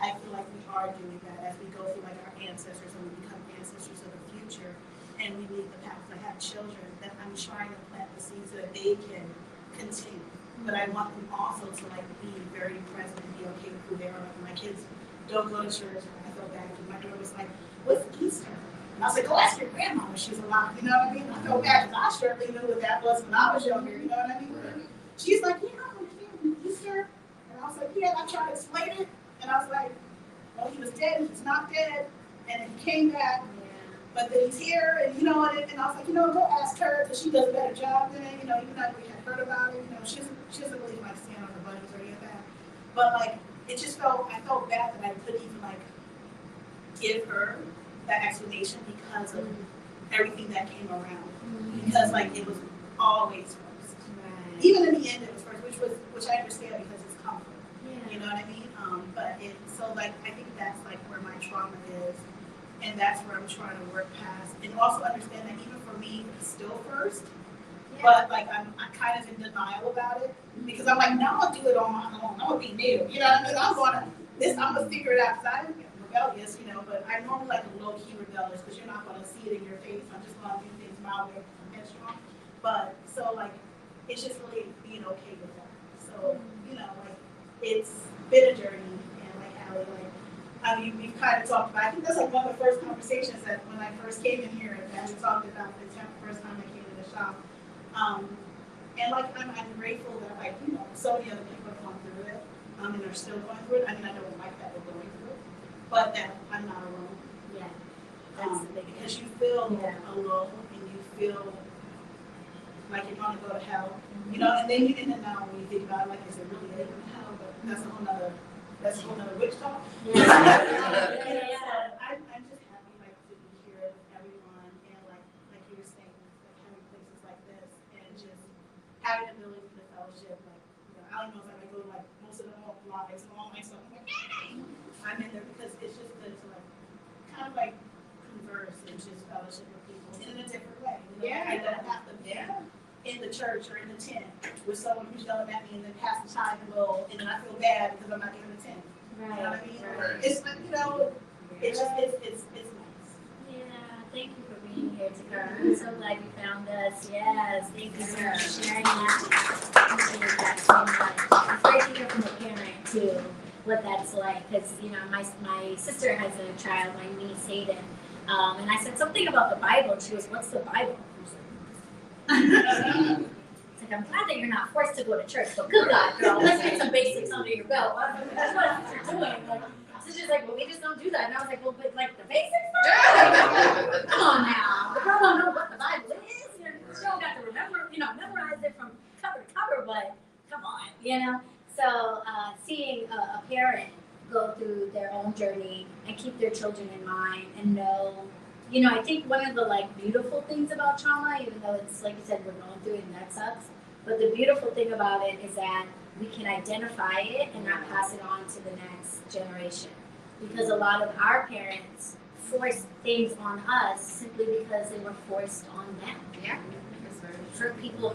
I feel like we are doing that as we go through like our ancestors and we become ancestors of the future, and we need the past. I have children that I'm trying to plant the seeds so that they can continue. But I want them also to like be very present and be okay with who they are. Like my kids don't go to church. I felt bad because my daughter was like, "What's Easter?" And I was like, "Oh, that's your grandma when she's alive." You know what I mean? I felt bad because I certainly knew what that was when I was younger. You know what I mean? She's like, "Yeah, I understand Easter," and I was like, "Yeah." And I tried to explain it, and I was like, "Well, he was dead. He's not dead, and he came back." But then he's here, and and I was like, go ask her because she does a better job than even though we had heard about it, she doesn't really like stand on her buddies or any of that. But like, I felt bad that I couldn't even like give her that explanation because of everything that came around. Because like it was always first. Right. Even in the end, it was first, which I understand because it's comfort. Yeah. You know what I mean? I think that's like where my trauma is. And that's where I'm trying to work past, and also understand that even for me, it's still first. Yeah. But like I'm kind of in denial about it because I'm like, now I'll do it on my own. I'm gonna be new, you know what I mean? I'm gonna figure it out because I'm rebellious, But I normally like a low key rebellious because you're not gonna see it in your face. I'm just gonna do things my way, headstrong. But so like, it's just really being okay with that. So it's been a journey, and like Allie, we've kind of talked about, I think that's like one of the first conversations that when I first came in here, and we talked about the first time I came to the shop. And like, I'm grateful that so many other people have gone through it, and are still going through it. I mean, I don't like that we're going through it, but that I'm not alone. Yeah. Because you feel alone, and you feel like you're going to go to hell, and then now when you think about it, like, is it really going to hell? But that's a whole nother witch talk. Yeah. I'm just happy to be here with everyone, and like you were saying, having places like this, and just having the ability for the fellowship. I don't know if I go to most of the lives and all my stuff. I'm like, I'm in there because it's just good to kind of converse and just fellowship with people in a different way. I don't have to be in the church or in the tent with someone who's yelling at me and then pass the time and go, and then I feel bad because I'm not giving the tent. Right. You know what I mean? Right. It's it's nice. Yeah, thank you for being here, Takara. I'm so glad you found us. Yes, thank you for sharing that. Appreciate that so much. It's great to hear from a parent too, what that's like, because my sister has a child, my niece Hayden, and I said something about the Bible, and she goes, "What's the Bible?" It's like, I'm glad that you're not forced to go to church, but good God, girl, let's get some basics under your belt. That's what you're doing. So she's like, well, we just don't do that. And I was like, well, but the basics? Come on now. The girl don't know what the Bible is. She don't got to remember, memorize it from cover to cover, but come on, So seeing a parent go through their own journey and keep their children in mind and know, I think one of the beautiful things about trauma, even though it's like you said, we're going through it and that sucks, but the beautiful thing about it is that we can identify it and not pass it on to the next generation. Because a lot of our parents forced things on us simply because they were forced on them. Yeah. Hurt people,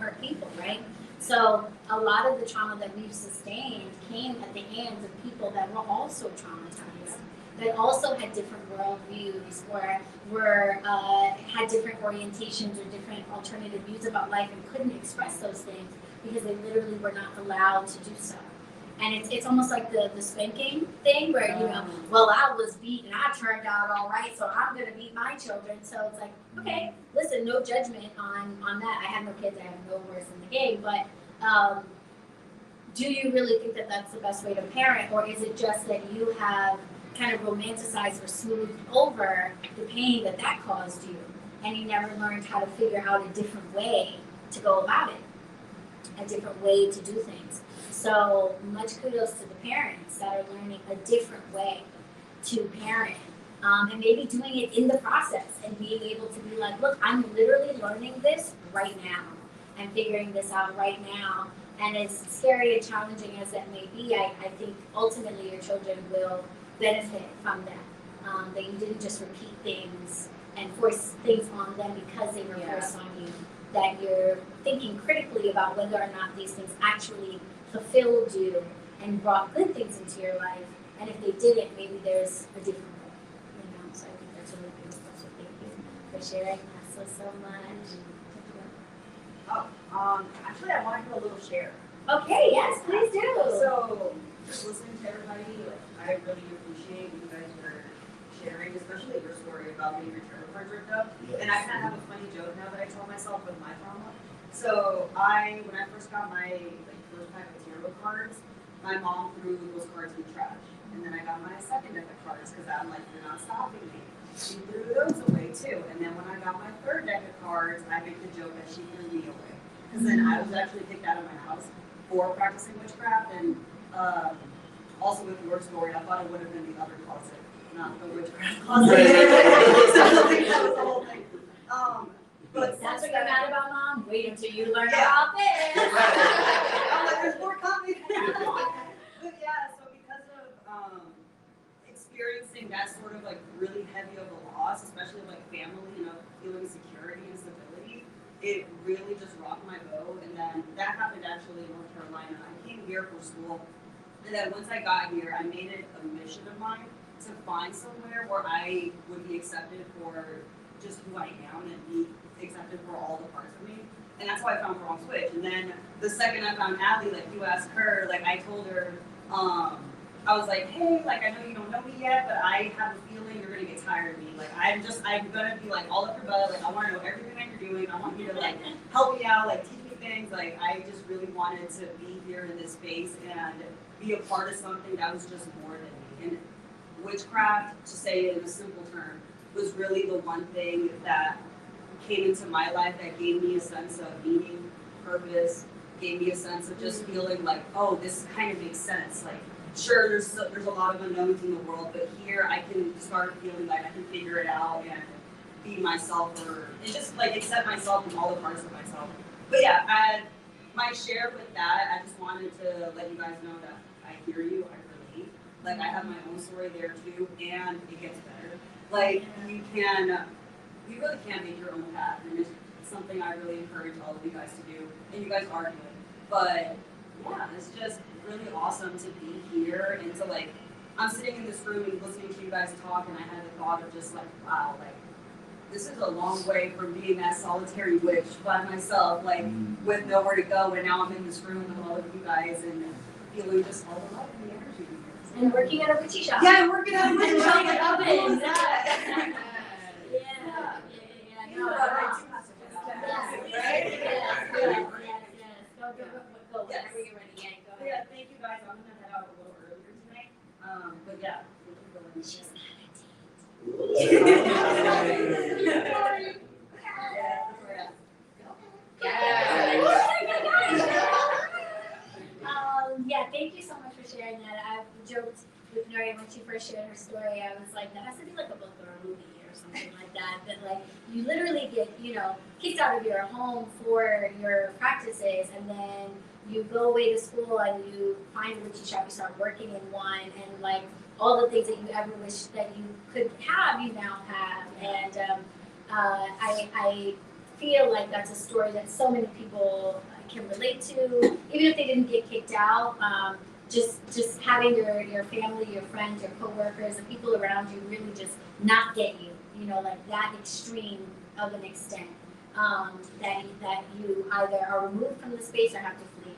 right? So a lot of the trauma that we've sustained came at the hands of people that were also traumatized, that also had different worldviews or had different orientations or different alternative views about life and couldn't express those things because they literally were not allowed to do so. And it's almost like the spanking thing where, well, I was beat and I turned out all right, so I'm going to beat my children. So it's like, okay, listen, no judgment on that. I have no kids, I have no worse in the game, but do you really think that that's the best way to parent, or is it just that you have kind of romanticized or smoothed over the pain that caused you, and you never learned how to figure out a different way to go about it, a different way to do things? So much kudos to the parents that are learning a different way to parent, and maybe doing it in the process and being able to be like, look, I'm literally learning this right now and figuring this out right now. And as scary and challenging as that may be, I think ultimately your children will benefit from that. That you didn't just repeat things and force things on them because they were forced on you. That you're thinking critically about whether or not these things actually fulfilled you and brought good things into your life. And if they didn't, maybe there's a different way. So I think that's really beautiful. So for sharing that so much. Actually, I want to do a little share. Okay, yes, please do. So, just listening to everybody, I really appreciate you guys are sharing, especially your story about getting your tarot cards ripped up. Yes. And I kind of have a funny joke now that I tell myself with my trauma. So, when I first got my first pack of tarot cards, my mom threw those cards in the trash. And then I got my second deck of cards because I'm like, you're not stopping me. She threw those away too. And then when I got my third deck of cards, I make the joke that she threw me away. Because then I was actually kicked out of my house for practicing witchcraft. And also with your story, I thought it would have been the other closet, not the witchcraft closet. So I think that was the whole thing. But That's what you're mad about, Mom? Wait until you learn Yeah. about this. I'm like, there's more coming. But yeah, so because of experiencing that sort of really heavy of a loss, especially family, feeling security and stability, it really just rocked my boat. And then that happened actually in North Carolina. I came here for school, and then once I got here, I made it a mission of mine to find somewhere where I would be accepted for just who I am and be accepted for all the parts of me. And that's how I found BronxWitch. And then the second I found Allie, you asked her, I told her, I was like, hey, I know you don't know me yet, but I have a feeling you're gonna get tired of me. I'm gonna be all up your butt. I wanna know everything that you're doing. I want you to help me out, teach me things. I just really wanted to be here in this space and be a part of something that was just more than me. And witchcraft, to say it in a simple term, was really the one thing that came into my life that gave me a sense of meaning, purpose, gave me a sense of just feeling oh, this kind of makes sense. Sure, there's a lot of unknowns in the world, but here I can start feeling I can figure it out and be myself, and just accept myself and all the parts of myself. But yeah, my share with that, I just wanted to let you guys know that I hear you, I relate. I have my own story there too, and it gets better. You really can make your own path, and it's something I really encourage all of you guys to do, and you guys are doing. But yeah, it's just really awesome to be here and to I'm sitting in this room and listening to you guys talk, and I had the thought of just wow, this is a long way from being that solitary witch by myself, with nowhere to go, and now I'm in this room with all of you guys and feeling just all the love and the energy here. And working at a witchy shop. Yeah, I'm working at a witchy shop. Running an oven. What was that? No, Right. Yes. Go. Whenever you're ready. Yeah, go ahead. Yeah, thank you guys. I'm gonna head out a little earlier tonight. But yeah, thank you for letting me She's yeah, thank you so much for sharing that. I've joked with Nori when she first shared her story. I was like, that has to be a book or a movie or something like that. That you literally get, kicked out of your home for your practices, and then you go away to school and you find a witchy shop, you start working in one, and all the things that you ever wished that you could have, you now have. And I feel like that's a story that so many people can relate to, even if they didn't get kicked out. Just having your family, your friends, your coworkers, the people around you really just not get you, that extreme of an extent, that you either are removed from the space or have to flee.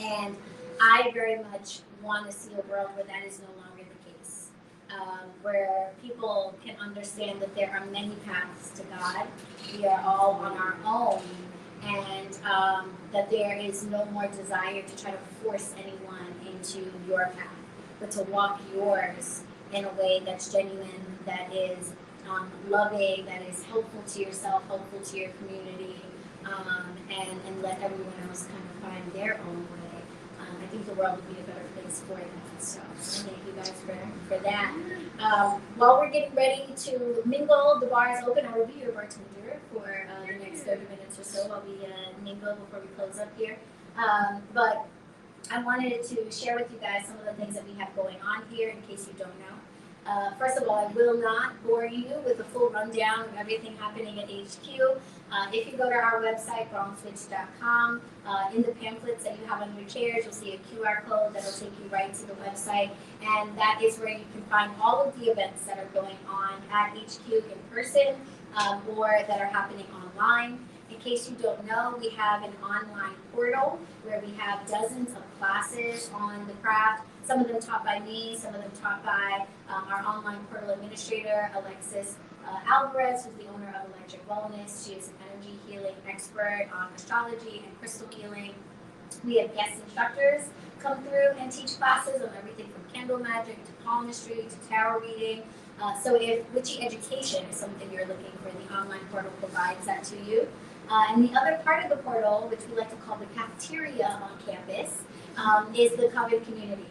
And I very much want to see a world where that is no longer the case, where people can understand that there are many paths to God. We are all on our own, and that there is no more desire to try to force anyone into your path, but to walk yours in a way that's genuine, that is loving, that is helpful to yourself, helpful to your community, and let everyone else kind of find their own way. I think the world would be a better place for that. So thank you guys for that. While we're getting ready to mingle, the bar is open. I will be your bartender for the next 30 minutes or so while we mingle before we close up here. But I wanted to share with you guys some of the things that we have going on here in case you don't know. First of all, I will not bore you with a full rundown of everything happening at HQ. If you go to our website, BronxWitch.com, in the pamphlets that you have on your chairs, you'll see a QR code that will take you right to the website. And that is where you can find all of the events that are going on at HQ in person. or that are happening online. In case you don't know, we have an online portal where we have dozens of classes on the craft, some of them taught by me, some of them taught by our online portal administrator, Alexis Alvarez, who's the owner of Electric Wellness. She is an energy healing expert on astrology and crystal healing. We have guest instructors come through and teach classes on everything from candle magic to palmistry to tarot reading. So if witchy education is something you're looking for, the online portal provides that to you. And the other part of the portal, which we like to call the cafeteria on campus, is the coven community.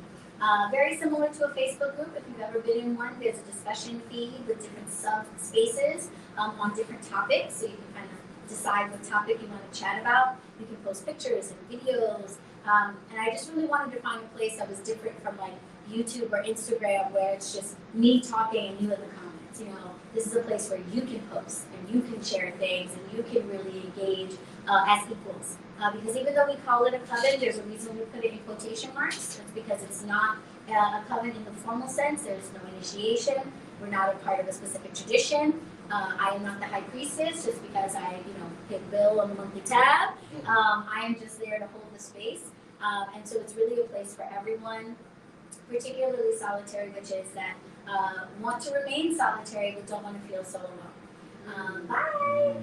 Very similar to a Facebook group. If you've ever been in one, there's a discussion feed with different sub-spaces on different topics, so you can kind of decide what topic you want to chat about. You can post pictures and videos. And I just really wanted to find a place that was different from like YouTube or Instagram, where it's just me talking and you in the comments. You know, this is a place where you can post and you can share things and you can really engage as equals. Because even though we call it a coven, there's a reason we put it in quotation marks. It's because it's not a coven in the formal sense. There's no initiation. We're not a part of a specific tradition. I am not the high priestess just because I, pay bill on the monthly tab. I am just there to hold the space. And so it's really a place for everyone, particularly solitary witches that want to remain solitary but don't want to feel so alone. Bye.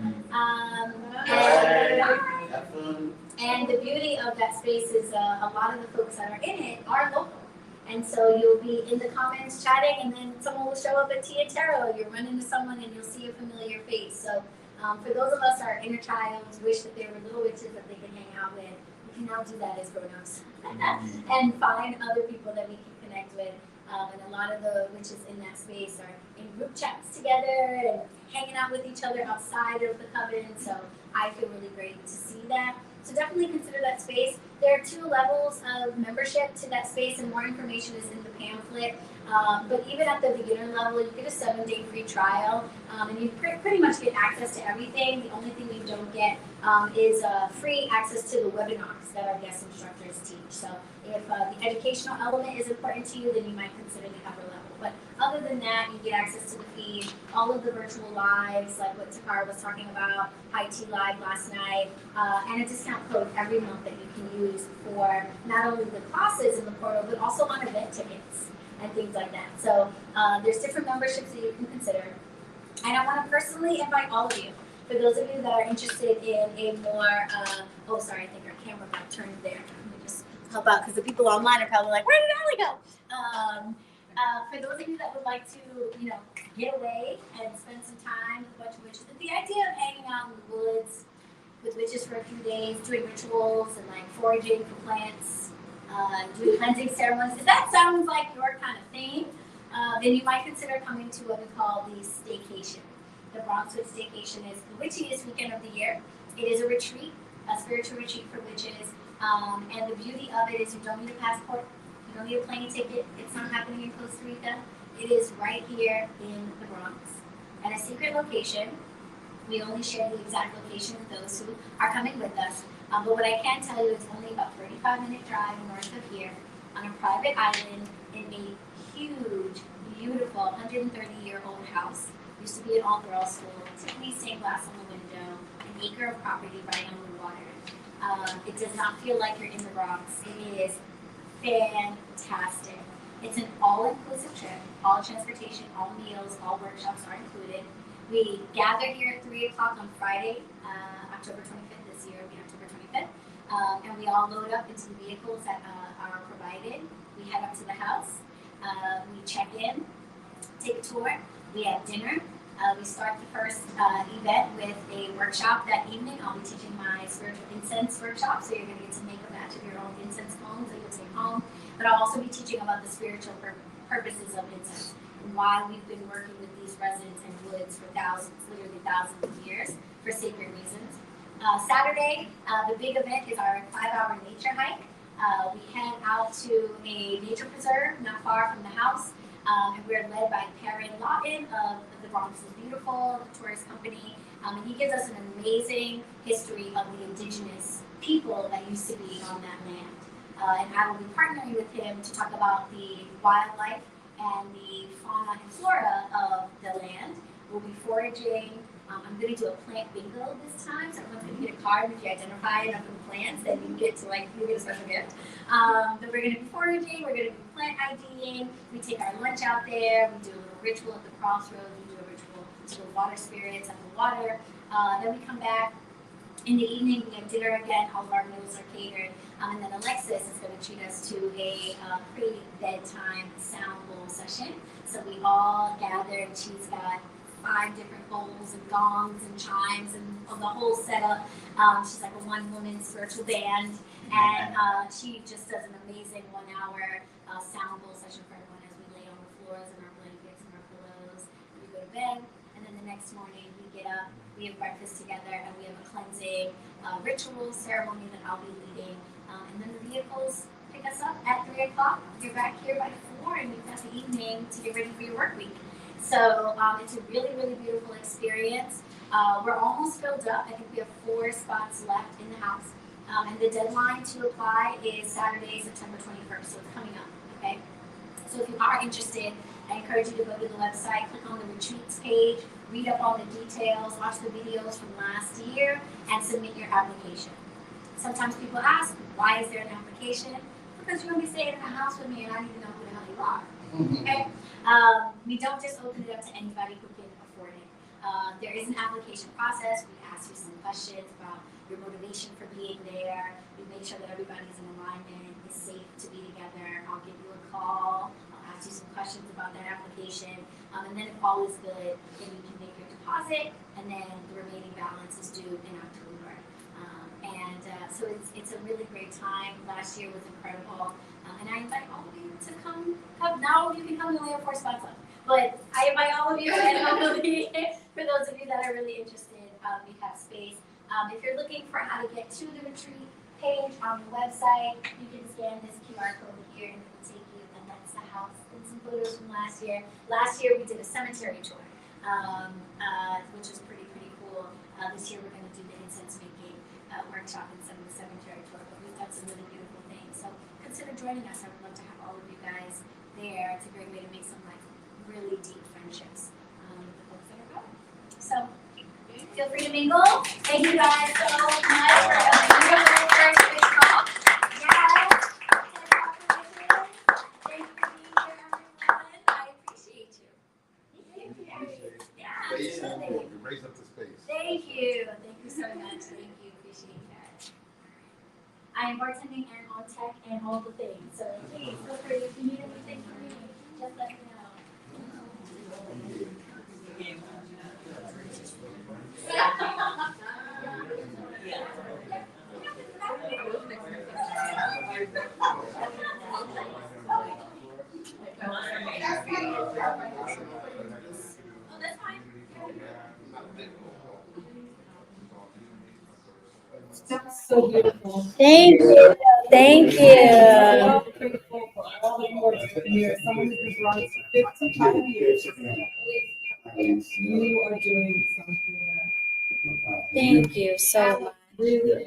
And the beauty of that space is a lot of the folks that are in it are local. And so you'll be in the comments chatting, and then someone will show up at Tea and Tarot. You'll run into someone and you'll see a familiar face. So for those of us, our inner childs wish that there were little witches that they can hang out with. We can now do that as grown-ups and find other people that we can connect with. And a lot of the witches in that space are in group chats together and hanging out with each other outside of the coven. So I feel really great to see that. So definitely consider that space. There are 2 levels of membership to that space, and more information is in the pamphlet. But even at the beginner level, you get a 7-day free trial, and you pretty much get access to everything. The only thing you don't get is free access to the webinars that our guest instructors teach. So if the educational element is important to you, then you might consider the upper level. But other than that, you get access to the feed, all of the virtual lives, like what Takara was talking about, High Tea Live last night, and a discount code every month that you can use for not only the classes in the portal, but also on event tickets and things like that. So there's different memberships that you can consider. And I want to personally invite all of you, for those of you that are interested in a more, I think our camera got turned there. Let me just help out, because the people online are probably like, where did Allie go? For those of you that would like to, get away and spend some time with a bunch of witches, the idea of hanging out in the woods with witches for a few days, doing rituals and like foraging for plants, doing cleansing ceremonies, if that sounds like your kind of thing, then you might consider coming to what we call the staycation. The BronxWitch staycation is the witchiest weekend of the year. It is a retreat, a spiritual retreat for witches, and the beauty of it is you don't need a passport. You don't need a plane ticket. It's not happening in Costa Rica. It is right here in the Bronx at a secret location. We only share the exact location with those who are coming with us. But what I can tell you is only about 35-minute drive north of here on a private island in a huge, beautiful 130-year-old house. Used to be an all-girls school. Tiffany stained glass on the window. An acre of property right on the water. It does not feel like you're in the Bronx. It is fantastic. It's an all-inclusive trip. All transportation, all meals, all workshops are included. We gather here at 3 o'clock on Friday, October 25th this year, it'll be October 25th. And we all load up into the vehicles that are provided. We head up to the house. We check in, take a tour. We have dinner. We start the first event with a workshop that evening. I'll be teaching my spiritual incense workshop, so you're going to get to make a batch of your own incense cones that you'll take home. But I'll also be teaching about the spiritual purposes of incense and why we've been working with these resins and woods for literally thousands of years for sacred reasons. Saturday, the big event is our 5-hour nature hike. We head out to a nature preserve not far from the house. And we're led by Perrin Lawton of The Bronx is Beautiful, the tourist company. And he gives us an amazing history of the indigenous people that used to be on that land. And I will be partnering with him to talk about the wildlife and the fauna and flora of the land. We'll be foraging I'm going to do a plant bingo this time, so everyone's going to get a card. If you identify enough of the plants, then you get a special gift. But we're going to be foraging, we're going to be plant IDing, we take our lunch out there, we do a little ritual at the crossroads, we do a ritual to the water spirits at the water. Then we come back. In the evening, we have dinner again. All of our meals are catered. And then Alexis is going to treat us to a pre-bedtime sound bowl session. So we all gather, and she's got 5 different bowls and gongs and chimes and the whole setup. She's like a one-woman spiritual band. And she just does an amazing 1-hour sound bowl session for everyone as we lay on the floors in our blankets and our pillows. We go to bed. And then the next morning, we get up. We have breakfast together, and we have a cleansing ritual ceremony that I'll be leading. And then the vehicles pick us up at 3 o'clock. You're back here by 4, and you've got the evening to get ready for your work week. So it's a really, really beautiful experience. We're almost filled up. I think we have 4 spots left in the house. And the deadline to apply is Saturday, September 21st, so it's coming up, okay? So if you are interested, I encourage you to go to the website, click on the retreats page, read up on the details, watch the videos from last year, and submit your application. Sometimes people ask, why is there an application? Because you're going to be staying in the house with me, and I need to know who the hell you are. Okay? We don't just open it up to anybody who can afford it. There is an application process. We ask you some questions about your motivation for being there. We make sure that everybody's in alignment, is safe to be together. I'll give you a call. I'll ask you some questions about that application. And then if all is good, then you can make your deposit, and then the remaining balance is due in October. So it's a really great time. Last year was incredible. And I invite all of you to come. Not all of you can come, we only have 4 spots left. But I invite all of you, and hopefully, for those of you that are really interested, we have space. If you're looking for how to get to the retreat page on the website, you can scan this QR code here, and it will take you, and that's the house. And some photos from last year. Last year we did a cemetery tour, which was pretty cool. This year we're going to do the incense making workshop in some of the cemetery tour, but we've done some really beautiful things. So consider joining us. I would love to have all of you guys there. It's a great way to make some really deep friendships with the folks that are going. So feel free to mingle. Thank you guys so much for a beautiful first Witch Talk. Yes. Thank you for being here, everyone. I appreciate you. Thank you. Yeah, absolutely. Raise up the space. Thank you. Thank you so much. Thank you. Appreciate that. I am bartending and on tech and all the things. So please feel free if you need anything from me, just let me know. Oh, that's fine. That's so beautiful. Thank you. Thank you. So grateful for all the work that's been here. Someone who's been Bronx for 55 years. You are doing something Thank you so much. really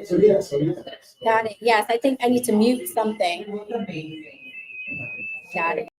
Got it. Yes, I think I need to mute something. amazing. Got it.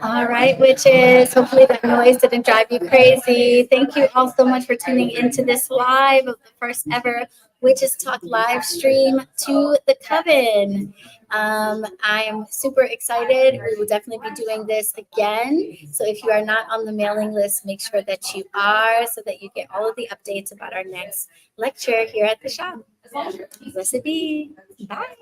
All right, witches. Hopefully that noise didn't drive you crazy. Thank you all so much for tuning into this live of the first ever Witches Talk live stream to the coven. I'm super excited. We will definitely be doing this again. So if you are not on the mailing list, make sure that you are so that you get all of the updates about our next lecture here at the shop. Blessed be. Bye.